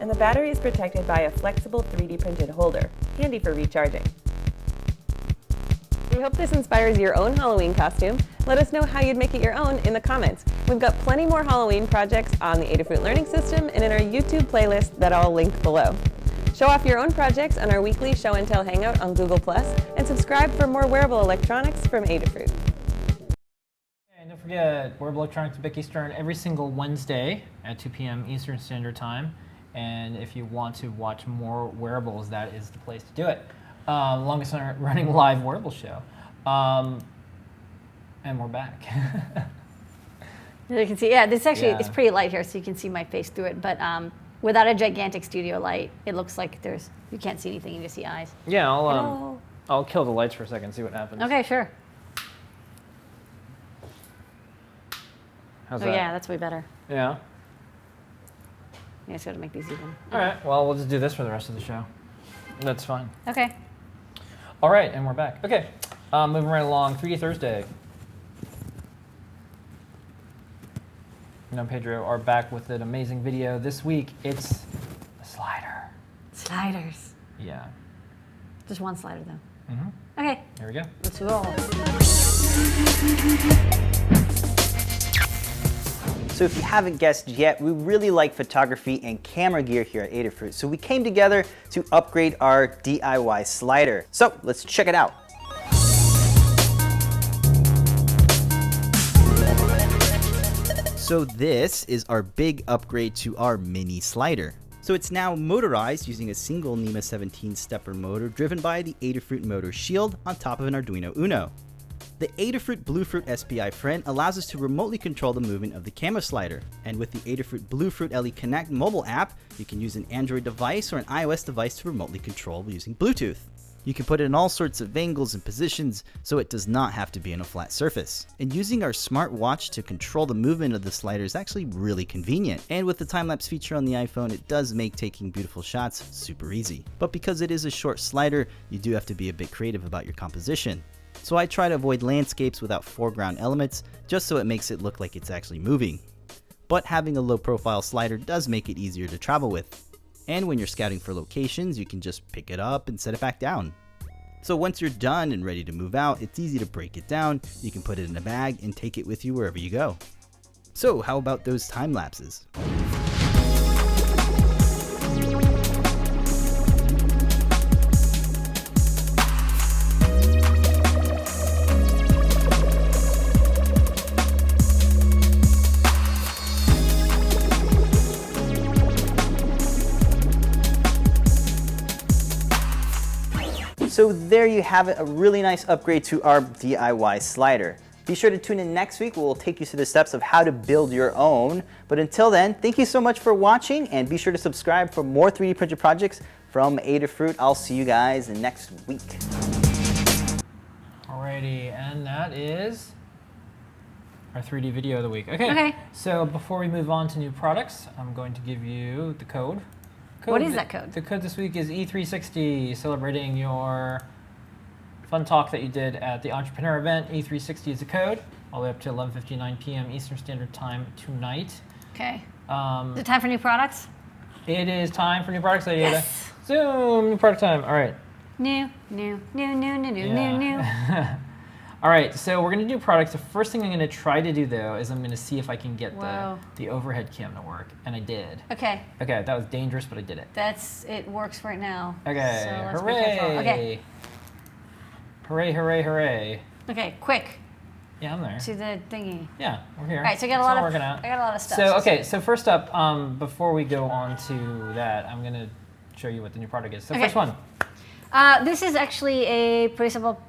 and the battery is protected by a flexible 3D printed holder, handy for recharging. We hope this inspires your own Halloween costume. Let us know how you'd make it your own in the comments. We've got plenty more Halloween projects on the Adafruit Learning System and in our YouTube playlist that I'll link below. Show off your own projects on our weekly Show and Tell Hangout on Google+, and subscribe for more wearable electronics from Adafruit. And don't forget, Wearable Electronics with Becky Stern every single Wednesday at 2 p.m. Eastern Standard Time. And if you want to watch more wearables, that is the place to do it. Longest running live wearable show. And we're back. You can see, yeah, this actually, Yeah. it's pretty light here, so you can see my face through it. But without a gigantic studio light, it looks like you can't see anything, you just see eyes. Yeah, Hello. I'll kill the lights for a second, see what happens. Okay, sure. How's Oh that? yeah, that's way better. Yeah. Yeah, just gotta make these even. All right. Well, we'll just do this for the rest of the show. That's fine. Okay. All right, and we're back. Okay. Moving right along. 3D Thursday. and Pedro are back with an amazing video. This week, it's a slider. Sliders. Yeah. Just one slider, though. Mm-hmm. Okay. Here we go. Let's roll. So if you haven't guessed yet, we really like photography and camera gear here at Adafruit. So we came together to upgrade our DIY slider. So let's check it out. So this is our big upgrade to our mini slider. So it's now motorized using a single NEMA 17 stepper motor driven by the Adafruit motor shield on top of an Arduino Uno. The Adafruit Bluefruit SPI friend allows us to remotely control the movement of the camera slider. And with the Adafruit Bluefruit LE Connect mobile app, you can use an Android device or an iOS device to remotely control using Bluetooth. You can put it in all sorts of angles and positions, so it does not have to be on a flat surface. And using our smartwatch to control the movement of the slider is actually really convenient. And with the time-lapse feature on the iPhone, it does make taking beautiful shots super easy. But because it is a short slider, you do have to be a bit creative about your composition. So I try to avoid landscapes without foreground elements, just so it makes it look like it's actually moving. But having a low-profile slider does make it easier to travel with. And when you're scouting for locations, you can just pick it up and set it back down. So once you're done and ready to move out, it's easy to break it down, you can put it in a bag and take it with you wherever you go. So how about those time lapses? So there you have it, a really nice upgrade to our DIY slider. Be sure to tune in next week where we'll take you through the steps of how to build your own. But until then, thank you so much for watching and be sure to subscribe for more 3D printed projects from Adafruit. I'll see you guys next week. Alrighty, and that is our 3D video of the week. Okay. So before we move on to new products, I'm going to give you the code. What is that code? The code this week is E360, celebrating your fun talk that you did at the entrepreneur event. E360 is the code, all the way up to 11:59 p.m. Eastern Standard Time tonight. Okay. Is it time for new products? It is time for new products, Lady Ada. Yes. Zoom, new product time. All right. New. All right, so we're going to do products. The first thing I'm going to try to do, though, is I'm going to see if I can get the overhead cam to work, and I did. Okay. Okay, that was dangerous, but I did it. It works right now. Okay, so let's hooray! be careful. Okay. Hooray, hooray, hooray. Okay, quick. Yeah, I'm there. To the thingy. Yeah, we're here. All right, so I got a lot of stuff. So, okay, so first up, before we go on to that, I'm going to show you what the new product is. So first one. This is actually a pretty simple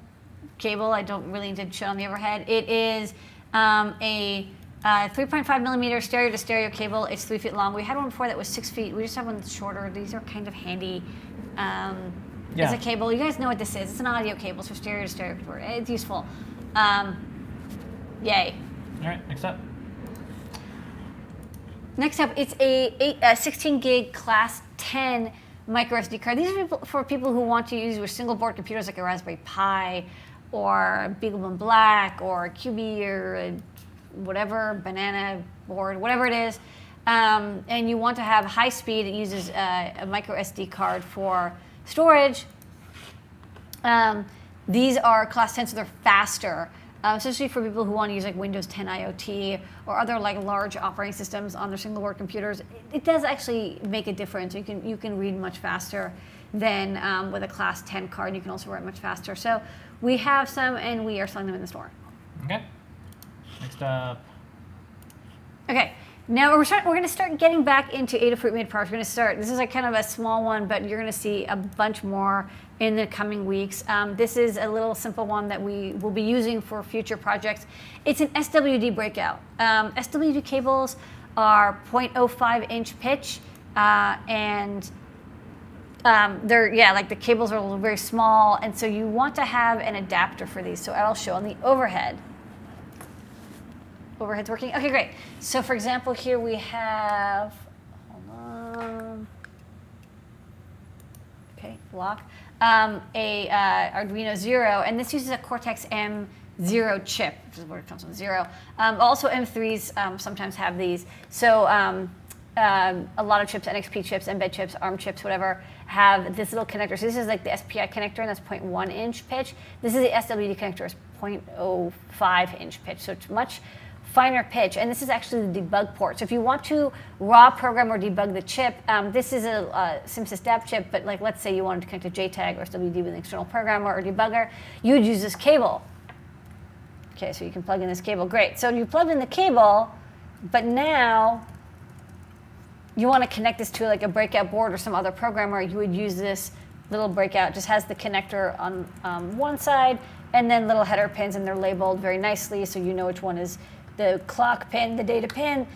cable. I don't really need to show on the overhead. It is a 3.5 millimeter stereo to stereo cable. It's 3 feet long. We had one before that was 6 feet. We just have one that's shorter. These are kind of handy. It's a cable. You guys know what this is. It's an audio cable, so stereo to stereo. It's useful. Yay. All right, next up. Next up, it's a 16 gig class 10 micro SD card. These are for people who want to use with single board computers like a Raspberry Pi or BeagleBone Black or QB or whatever, banana board, whatever it is. And you want to have high speed. It uses a micro SD card for storage. These are class 10, so they're faster. Especially for people who want to use like Windows 10 IoT or other like large operating systems on their single board computers. It does actually make a difference. You can read much faster than with a class 10 card. You can also write much faster. So we have some and we are selling them in the store. Okay. Next up. Okay. Now we're going to start getting back into Adafruit made products. We're going to start. This is like kind of a small one, but you're going to see a bunch more in the coming weeks. This is a little simple one that we will be using for future projects. It's an SWD breakout. SWD cables are 0.05 inch pitch, and they're like the cables are very small, and so you want to have an adapter for these. So I'll show on the overhead. Overhead's working. Okay, great. So for example, here we have, hold on. Okay, lock. A Arduino Zero, and this uses a Cortex M0 0 chip, which is where it comes from, 0. Also, M3s sometimes have these. So a lot of chips, NXP chips, embed chips, ARM chips, whatever, have this little connector. So this is like the SPI connector, and that's 0.1 inch pitch. This is the SWD connector, it's 0.05 inch pitch. So it's much finer pitch, and this is actually the debug port. So if you want to raw program or debug the chip, this is a SimSysDep chip, but like let's say you wanted to connect a JTAG or SWD with an external programmer or debugger, you would use this cable. Okay, so you can plug in this cable, great. So you plug in the cable, but now you want to connect this to like a breakout board or some other programmer, you would use this little breakout. It just has the connector on one side and then little header pins, and they're labeled very nicely so you know which one is the clock pin, the data pin,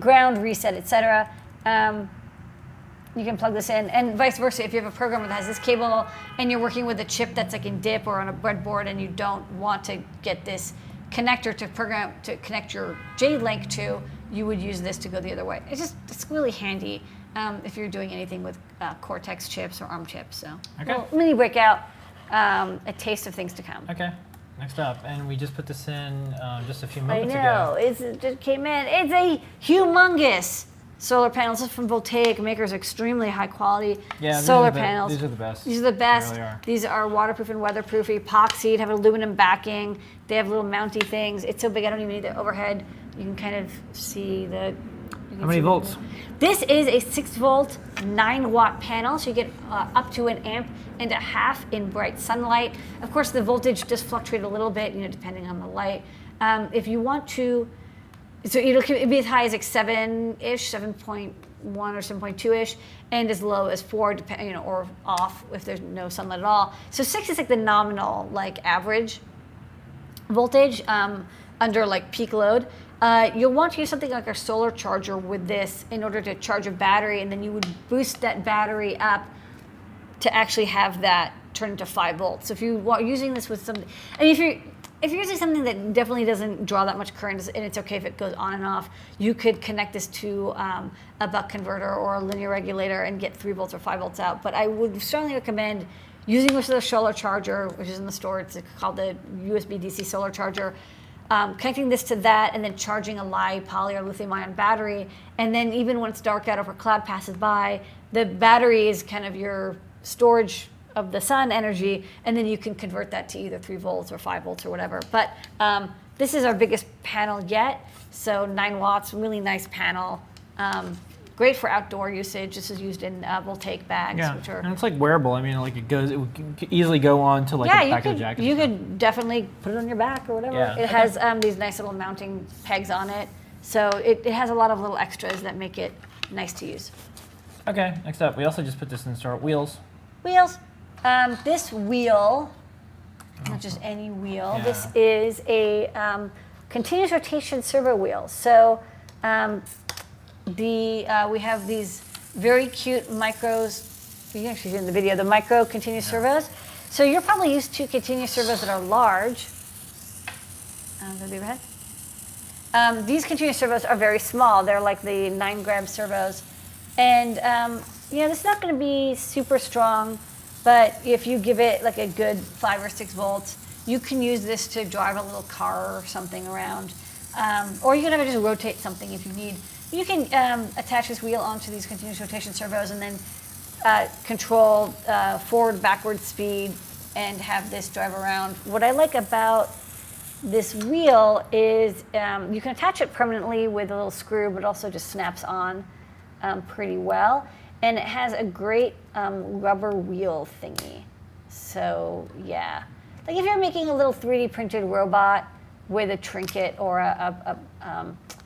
ground, reset, etc. You can plug this in, and vice versa. If you have a programmer that has this cable and you're working with a chip that's like in DIP or on a breadboard and you don't want to get this connector to connect your J-Link to, you would use this to go the other way. It's really handy if you're doing anything with Cortex chips or ARM chips. So, well, mini breakout, a taste of things to come. Okay. Next up, and we just put this in just a few moments ago. I know, it just came in. It's a humongous solar panel. This is from Voltaic Makers, extremely high quality solar panels. These are the best. These are the best. They really are. These are waterproof and weatherproof, epoxied, have aluminum backing. They have little mounty things. It's so big I don't even need the overhead. You can kind of see the... How many volts? This is a 6-volt, 9-watt panel, so you get up to 1.5 amps in bright sunlight. Of course, the voltage does fluctuate a little bit, depending on the light. If you want to, so it'll be as high as like 7-ish, 7.1 or 7.2-ish, and as low as 4, depending, or off if there's no sunlight at all. So 6 is like the nominal, like average voltage under like peak load. You'll want to use something like a solar charger with this in order to charge a battery, and then you would boost that battery up to actually have that turn into 5 volts. So if you are using this with something, and if you're using something that definitely doesn't draw that much current, and it's okay if it goes on and off, you could connect this to a buck converter or a linear regulator and get 3 volts or 5 volts out. But I would strongly recommend using this with a solar charger, which is in the store. It's called the USB DC solar charger. Connecting this to that and then charging a li-poly or lithium-ion battery, and then even when it's dark out or cloud passes by, the battery is kind of your storage of the sun energy, and then you can convert that to either 3 volts or 5 volts or whatever. But this is our biggest panel yet, so 9 watts, really nice panel. Great for outdoor usage. This is used in Voltaic bags, which are... and it's like wearable. I mean, like it would easily go on to like the back of the jacket. You could definitely put it on your back or whatever. Yeah. It has these nice little mounting pegs on it, so it has a lot of little extras that make it nice to use. Okay, next up, we also just put this in store. Wheels. Wheels. This wheel, not just any wheel. Yeah. This is a continuous rotation servo wheel. So. We have these very cute micros. You can actually see in the video the micro continuous servos. So you're probably used to continuous servos that are large. These continuous servos are very small. They're like the 9-gram servos, and this is not going to be super strong. But if you give it like a good 5 or 6 volts, you can use this to drive a little car or something around, or you can have it just rotate something if you need. You can attach this wheel onto these continuous rotation servos and then control forward, backward speed and have this drive around. What I like about this wheel is you can attach it permanently with a little screw, but also just snaps on pretty well. And it has a great rubber wheel thingy. So yeah, like if you're making a little 3D printed robot with a trinket or a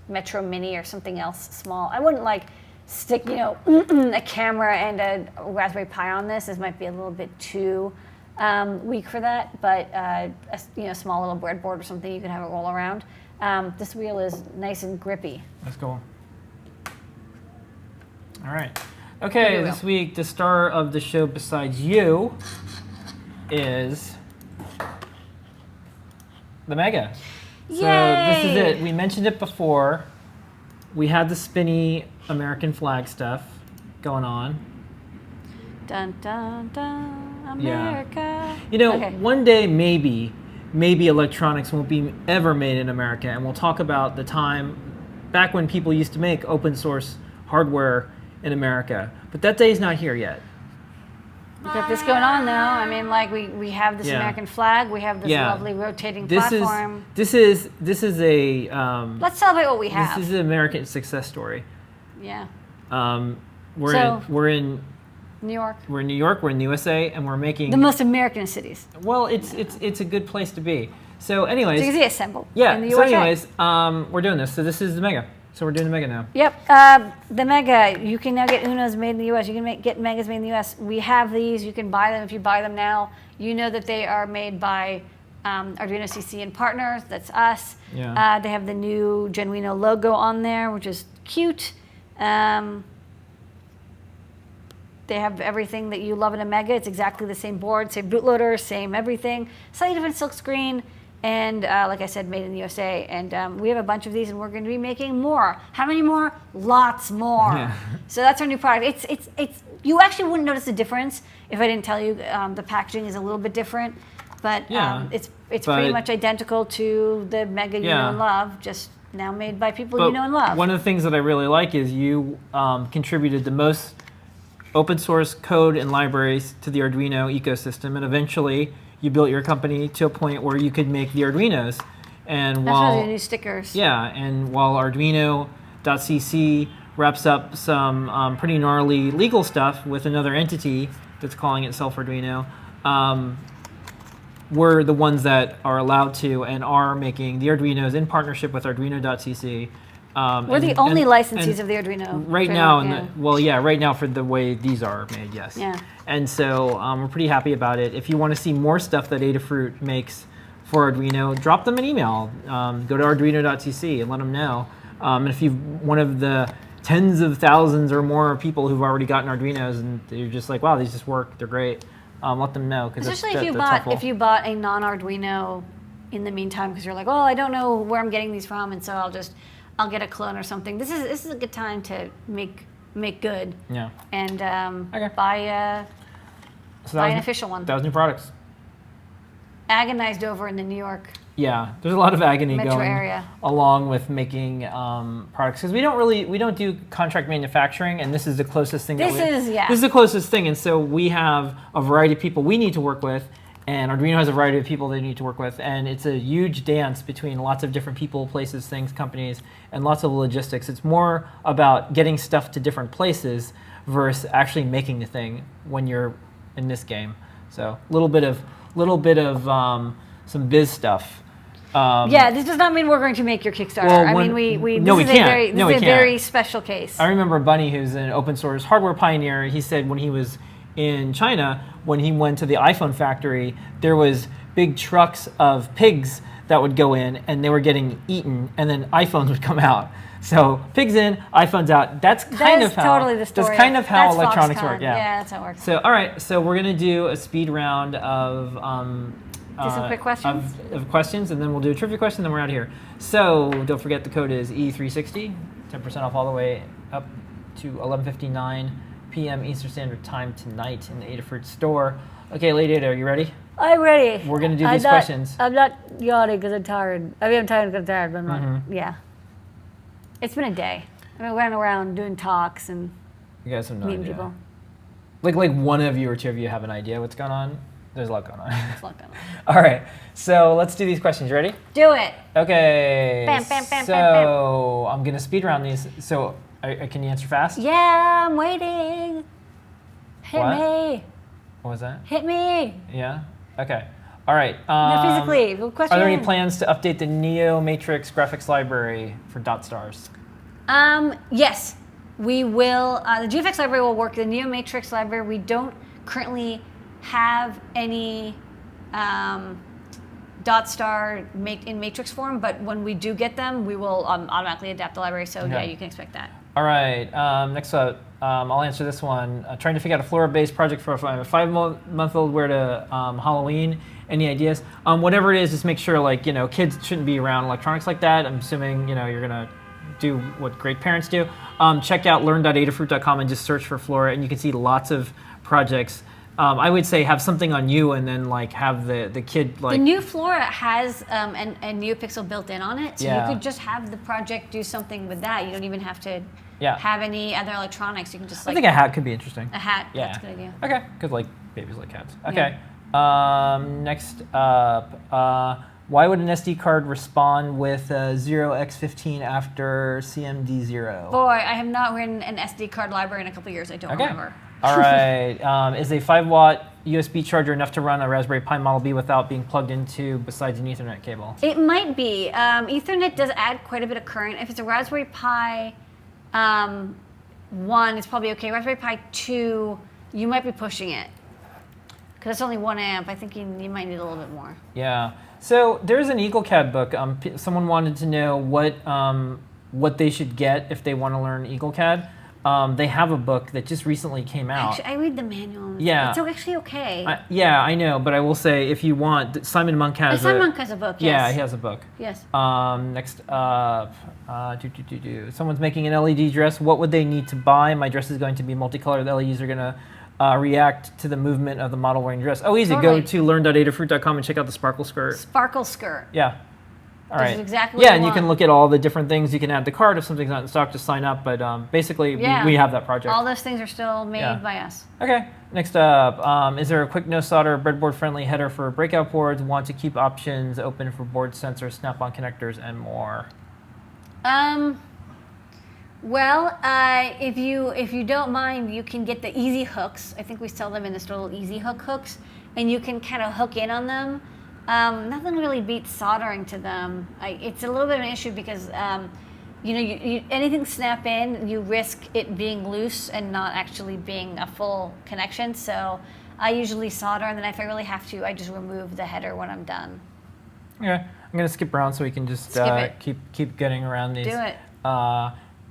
Metro Mini or something else small. I wouldn't like stick, a camera and a Raspberry Pi on this. This might be a little bit too weak for that, but a small little breadboard or something you can have it roll around. This wheel is nice and grippy. That's cool. All right. Okay, this week the star of the show besides you is the Mega. Yay! So this is it. We mentioned it before. We had the spinny American flag stuff going on. Dun, dun, dun, America. Yeah. One day maybe maybe electronics won't be ever made in America, and we'll talk about the time back when people used to make open source hardware in America. But that day is not here yet. We've got this going on now. I mean, like we have this American flag. We have this lovely rotating platform. This is a. Let's celebrate what we have. This is an American success story. Yeah. We're in New York. We're in New York. We're in the USA, and we're making the most American of cities. Well, it's a good place to be. So, anyways, so you can see assemble. Yeah. In the So, USA. anyways, we're doing this. So this is the Mega. So we're doing the Mega now. Yep. The Mega. You can now get Unos made in the U.S. You can get Megas made in the U.S. We have these. You can buy them. If you buy them now, you know that they are made by Arduino CC and partners. That's us. Yeah. They have the new Genuino logo on there, which is cute. They have everything that you love in a Mega. It's exactly the same board, same bootloader, same everything. Slightly different silk screen, and like I said, made in the USA. And we have a bunch of these, and we're going to be making more. How many more? Lots more. Yeah. So that's our new product. It's. You actually wouldn't notice the difference if I didn't tell you. The packaging is a little bit different, but it's pretty much identical to the Mega you know and love, just now made by people you know and love. One of the things that I really like is you contributed the most open source code and libraries to the Arduino ecosystem, and eventually you built your company to a point where you could make the Arduinos. And while the new stickers. Yeah, and while Arduino.cc wraps up some pretty gnarly legal stuff with another entity that's calling itself Arduino, we're the ones that are allowed to and are making the Arduinos in partnership with Arduino.cc. We're the only licensees of the Arduino. Right now, right now for the way these are made, yes. Yeah. And so we're pretty happy about it. If you want to see more stuff that Adafruit makes for Arduino, drop them an email. Go to arduino.cc and let them know. And if you're one of the tens of thousands or more people who've already gotten Arduinos and you're just like, wow, these just work, they're great, let them know. Especially if you bought a non-Arduino in the meantime, because you're like, well, I don't know where I'm getting these from, and so I'll get a clone or something. This is a good time to make good. Yeah. And buy an official one. That was new products. Agonized over in the New York. Yeah, there's a lot of agony metro going area. Along with making products, because we don't do contract manufacturing, and this is the closest thing. This is the closest thing, and so we have a variety of people we need to work with. And Arduino has a variety of people they need to work with, and it's a huge dance between lots of different people, places, things, companies, and lots of logistics. It's more about getting stuff to different places versus actually making the thing when you're in this game. So a little bit of some biz stuff. This does not mean we're going to make your Kickstarter. Well, this is a very special case. I remember Bunny, who's an open source hardware pioneer. He said when he was in China, when he went to the iPhone factory, there was big trucks of pigs that would go in, and they were getting eaten, and then iPhones would come out. So pigs in, iPhones out. That's kind of how electronics work. Yeah, that's how it works. So all right, so we're gonna do a speed round of do some quick questions. Of questions, and then we'll do a trivia question, then we're out of here. So don't forget the code is E360, 10% off all the way up to 11:59 p.m. Eastern Standard Time tonight in the Adafruit store. Okay, Lady Ada, are you ready? I'm ready. We're going to do these questions. I'm not yawning because I'm tired. I mean, I'm tired because I'm tired, but I'm not. Yeah. It's been a day. I mean, we went around doing talks and you guys have no meeting idea. people. Like one of you or two of you have an idea what's going on? There's a lot going on. There's a lot going on. All right, so let's do these questions. You ready? Do it. Okay. Bam, bam, bam, so bam, bam. I'm going to speed round these. So can you answer fast? Yeah, I'm waiting. Hit me. What was that? Hit me. Yeah? Okay. All right. Not physically. Question. Are there any plans to update the Neo Matrix graphics library for dot stars? Yes, we will. The GFX library will work. The Neo Matrix library, we don't currently have any dot star in matrix form, but when we do get them, we will automatically adapt the library. So yeah, you can expect that. All right. Next up, I'll answer this one. Trying to figure out a Flora-based project for a 5-month-old wear to Halloween. Any ideas? Whatever it is, just make sure kids shouldn't be around electronics like that. I'm assuming you're gonna do what great parents do. Check out learn.adafruit.com and just search for Flora, and you can see lots of projects I would say have something on you, and then like have the kid like. The new Flora has a NeoPixel built in on it, so Yeah. you could just have the project do something with that. You don't even have to Yeah. have any other electronics. You can just I like think a hat could be interesting. a hat. Yeah. That's a good idea. Okay, because like babies like cats. Okay. Next up, why would an SD card respond with 0x15 after CMD0? Boy, I have not written an SD card library in a couple of years. I don't remember. All right. Is a 5-watt USB charger enough to run a Raspberry Pi Model B without being plugged into besides an Ethernet cable? It might be. Ethernet does add quite a bit of current. If it's a Raspberry Pi 1, it's probably okay. Raspberry Pi 2, you might be pushing it. Because it's only 1 amp. I think you might need a little bit more. Yeah. So there's an EagleCAD book. Someone wanted to know what they should get if they want to learn EagleCAD. They have a book that just recently came out. Actually, I read the manual. Yeah. It's actually okay. Yeah, I know, but I will say if you want, Simon Monk has Simon Monk has a book, yes. Yeah, he has a book. Yes. Next up, someone's making an LED dress. What would they need to buy? My dress is going to be multicolored. The LEDs are going to react to the movement of the model wearing dress. Oh, easy. Totally. Go to learn.adafruit.com and check out the sparkle skirt. Sparkle skirt. Yeah. All This right. is exactly what yeah, you and you want. can look at all the different things. You can add the card if something's not in stock. Just sign up. But basically, we have that project. All those things are still made Yeah. by us. Okay. Next up, is there a quick no solder breadboard friendly header for breakout boards? Want to keep options open for board sensors, snap-on connectors, and more. Well, if you don't mind, you can get the easy hooks. I think we sell them in this little easy hook hooks, and you can kind of hook in on them. Nothing really beats soldering to them. It's a little bit of an issue because anything snap in, you risk it being loose and not actually being a full connection. So I usually solder, and then if I really have to, I just remove the header when I'm done. Okay. I'm going to skip around so we can just keep getting around these. Do it.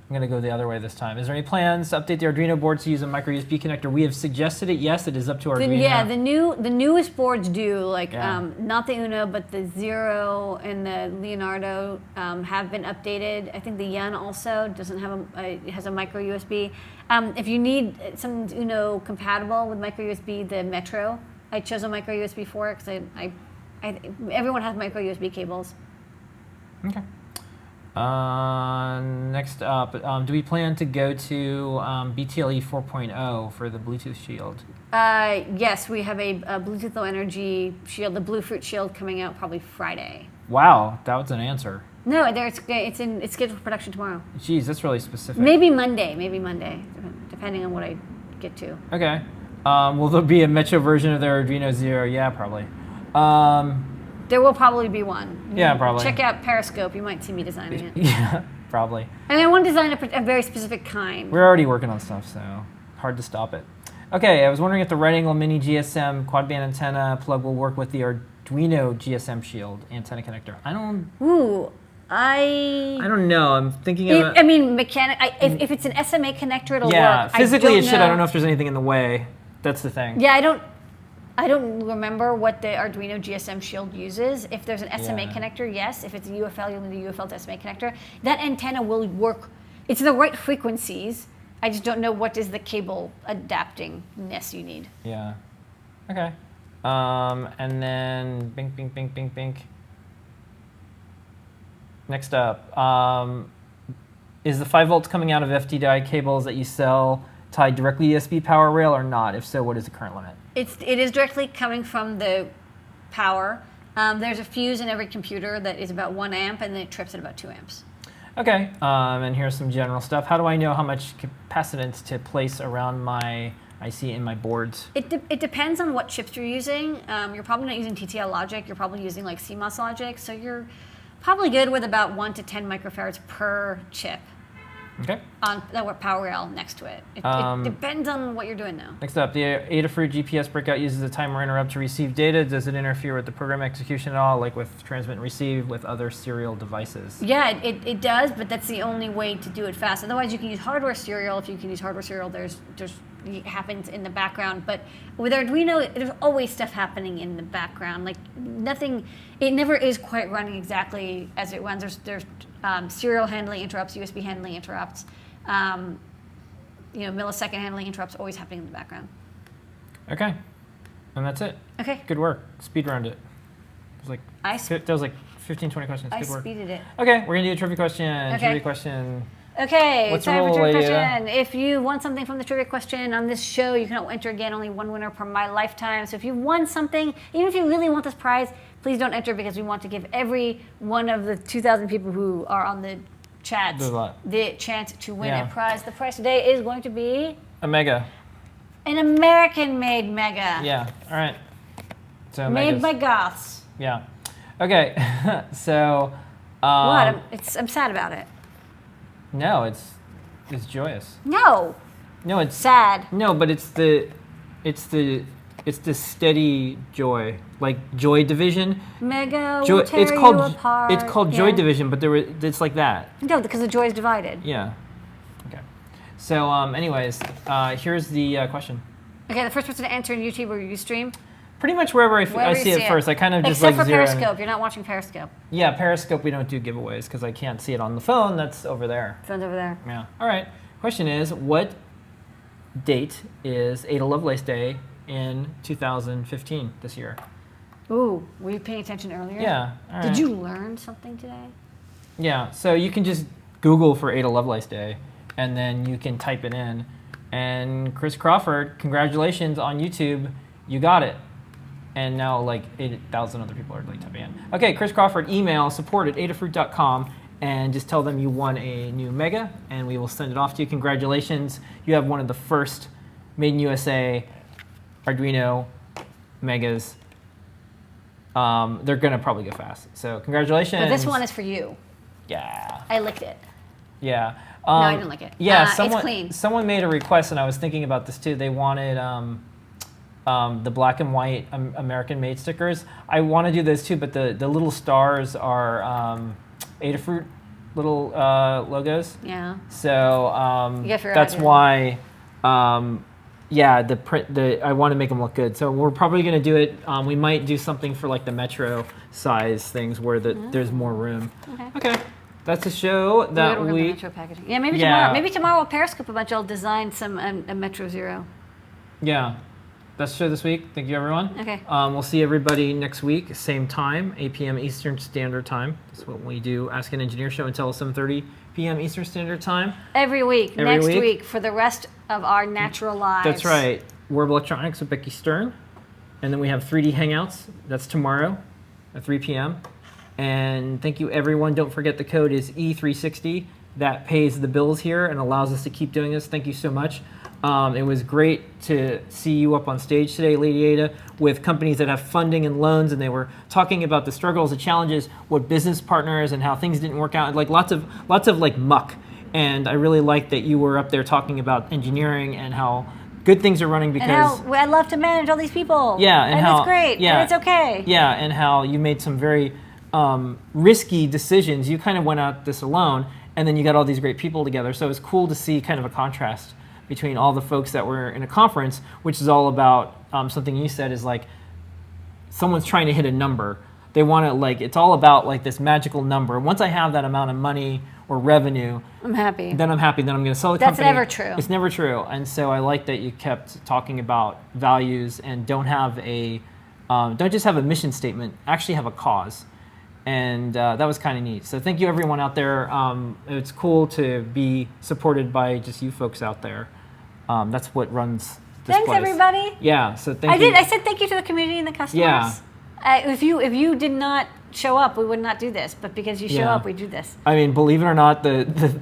I'm going to go the other way this time. Is there any plans to update the Arduino board to use a micro USB connector? We have suggested it. Yes, it is up to Arduino. The newest boards do, Yeah. not the Uno, but the Zero and the Leonardo have been updated. I think the Yun also doesn't have has a micro USB. If you need something Uno compatible with micro USB, the Metro, I chose a micro USB for it because everyone has micro USB cables. Okay. Next up, do we plan to go to BTLE 4.0 for the Bluetooth Shield? Yes, we have a Bluetooth Low Energy Shield, the Bluefruit Shield, coming out probably Friday. Wow, that was an answer. No, it's scheduled for production tomorrow. Geez, that's really specific. Maybe Monday, depending on what I get to. Okay. Will there be a Metro version of the Arduino Zero? Yeah, probably. There will probably be one. Yeah, probably. Check out Periscope. You might see me designing it. Yeah, probably. And I want to design a very specific kind. We're already working on stuff, so hard to stop it. Okay, I was wondering if the right angle mini GSM quad band antenna plug will work with the Arduino GSM Shield antenna connector. I don't know. I'm thinking of I mean, if it's an SMA connector, it'll work. Yeah, physically it should. I don't know know if there's anything in the way. That's the thing. Yeah, I don't remember what the Arduino GSM Shield uses. If there's an SMA connector, yes. If it's a UFL, you'll need a UFL to SMA connector. That antenna will work. It's the right frequencies. I just don't know what is the cable adaptingness you need. Yeah. Okay. And then bink, bink, bink, bink, bink. Next up, is the 5 volts coming out of FTDI cables that you sell tied directly to USB power rail or not? If so, what is the current limit? It is directly coming from the power. There's a fuse in every computer that is about 1 amp, and then it trips at about 2 amps. Okay, and here's some general stuff. How do I know how much capacitance to place around my IC in my boards? It depends on what chips you're using. You're probably not using TTL logic. You're probably using like CMOS logic. So you're probably good with about 1 to 10 microfarads per chip. Okay. On that power rail next to it. It depends on what you're doing now. Next up, the Adafruit GPS breakout uses a timer interrupt to receive data. Does it interfere with the program execution at all, like with transmit and receive with other serial devices? Yeah, it does, but that's the only way to do it fast. Otherwise, you can use hardware serial. If you can use hardware serial, it happens in the background. But with Arduino, there's always stuff happening in the background. Like nothing, it never is quite running exactly as it runs. There's serial handling interrupts, USB handling interrupts, millisecond handling interrupts always happening in the background. Okay. And that's it. Okay. Good work. Speed round it. It was like that was like 15, 20 questions. I Good work. speeded it. Okay, we're gonna do a trivia question. Okay. Trivia question. Okay, What's time the for rule, trivia Leah? question. If you won something from the trivia question on this show, you can enter again. Only one winner per my lifetime. So if you won something, even if you really want this prize, please don't enter because we want to give every one of the 2,000 people who are on the chat the chance to win a prize. The prize today is going to be a Mega. An American-made Mega. Yeah. All right. So made Megas. by Goths. Yeah. Okay. So. What? I'm sad about it. No, it's joyous. No. No, it's sad. No, but it's the steady joy, like Joy Division. Mega Joy, will tear you apart. It's called Joy Division, but it's like that. No, because the joy is divided. Yeah. Okay. So, anyways, here's the question. Okay, the first person to answer in YouTube or Ustream. Pretty much wherever I see it first, I kind of just except like for zero Periscope. You're not watching Periscope. Yeah, Periscope we don't do giveaways because I can't see it on the phone. That's over there. Phone's over there. Yeah. All right. Question is, what date is Ada Lovelace Day in 2015 this year? Ooh, were you paying attention earlier? Yeah. All right. Did you learn something today? Yeah. So you can just Google for Ada Lovelace Day, and then you can type it in. And Chris Crawford, congratulations on YouTube. You got it. And now like 8,000 other people are like typing in. Okay, Chris Crawford, email support@adafruit.com and just tell them you won a new Mega and we will send it off to you. Congratulations. You have one of the first made in USA Arduino Megas. They're gonna probably go fast. So congratulations. But this one is for you. Yeah. I licked it. Yeah. No, I didn't lick it. Yeah, it's clean. Someone made a request and I was thinking about this too. They wanted the black and white American-made stickers. I want to do those too, but the little stars are Adafruit little logos. Yeah. So that's why, the print. I want to make them look good. So we're probably going to do it. We might do something for like the Metro size things where there's more room. Okay. That's a show that we. Metro packaging. Yeah, maybe tomorrow. Maybe tomorrow we'll Periscope a bunch. I'll design some a Metro Zero. Yeah. That's the show this week. Thank you, everyone. Okay. We'll see everybody next week, same time, 8 p.m. Eastern Standard Time. That's what we do. Ask an Engineer show until 7:30 p.m. Eastern Standard Time. Every week. Next week for the rest of our natural lives. That's right. Wearable Electronics with Becky Stern. And then we have 3D Hangouts. That's tomorrow at 3 p.m. And thank you, everyone. Don't forget the code is E360. That pays the bills here and allows us to keep doing this. Thank you so much. It was great to see you up on stage today, Lady Ada, with companies that have funding and loans, and they were talking about the struggles, the challenges, what business partners, and how things didn't work out. Like lots of like muck. And I really liked that you were up there talking about engineering and how good things are running because. And how I love to manage all these people. Yeah, and how it's great. Yeah, and it's okay. Yeah, and how you made some very risky decisions. You kind of went out this alone, and then you got all these great people together. So it was cool to see kind of a contrast between all the folks that were in a conference, which is all about something you said is like someone's trying to hit a number. They want to it's all about like this magical number. Once I have that amount of money or revenue, I'm happy. Then I'm happy. Then I'm going to sell the That's company. That's never true. It's never true. And so I like that you kept talking about values and don't just have a mission statement. Actually have a cause. And that was kind of neat. So thank you, everyone out there. It's cool to be supported by just you folks out there. That's what runs this Thanks, place. Everybody. Yeah. So thank you. I said thank you to the community and the customers. Yeah. If you did not show up, we would not do this. But because you show up, we do this. I mean, believe it or not,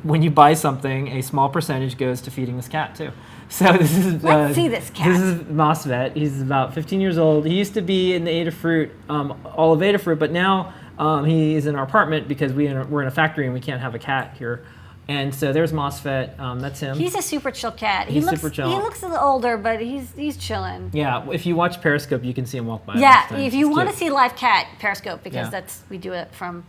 when you buy something, a small percentage goes to feeding this cat too. So this is. Let's see this cat. This is Mosvet. He's about 15 years old. He used to be in the Adafruit, all of Adafruit, but now. He is in our apartment because we're in a factory and we can't have a cat here. And so there's MOSFET. That's him. He's a super chill cat. He's super chill. He looks a little older, but he's chilling. Yeah, if you watch Periscope, you can see him walk by. Yeah, if you want to see live cat, Periscope, because we do it from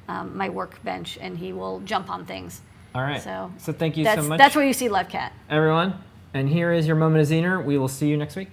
my workbench, and he will jump on things. All right. So thank you so much. That's where you see live cat. Everyone, and here is your moment of Zener. We will see you next week.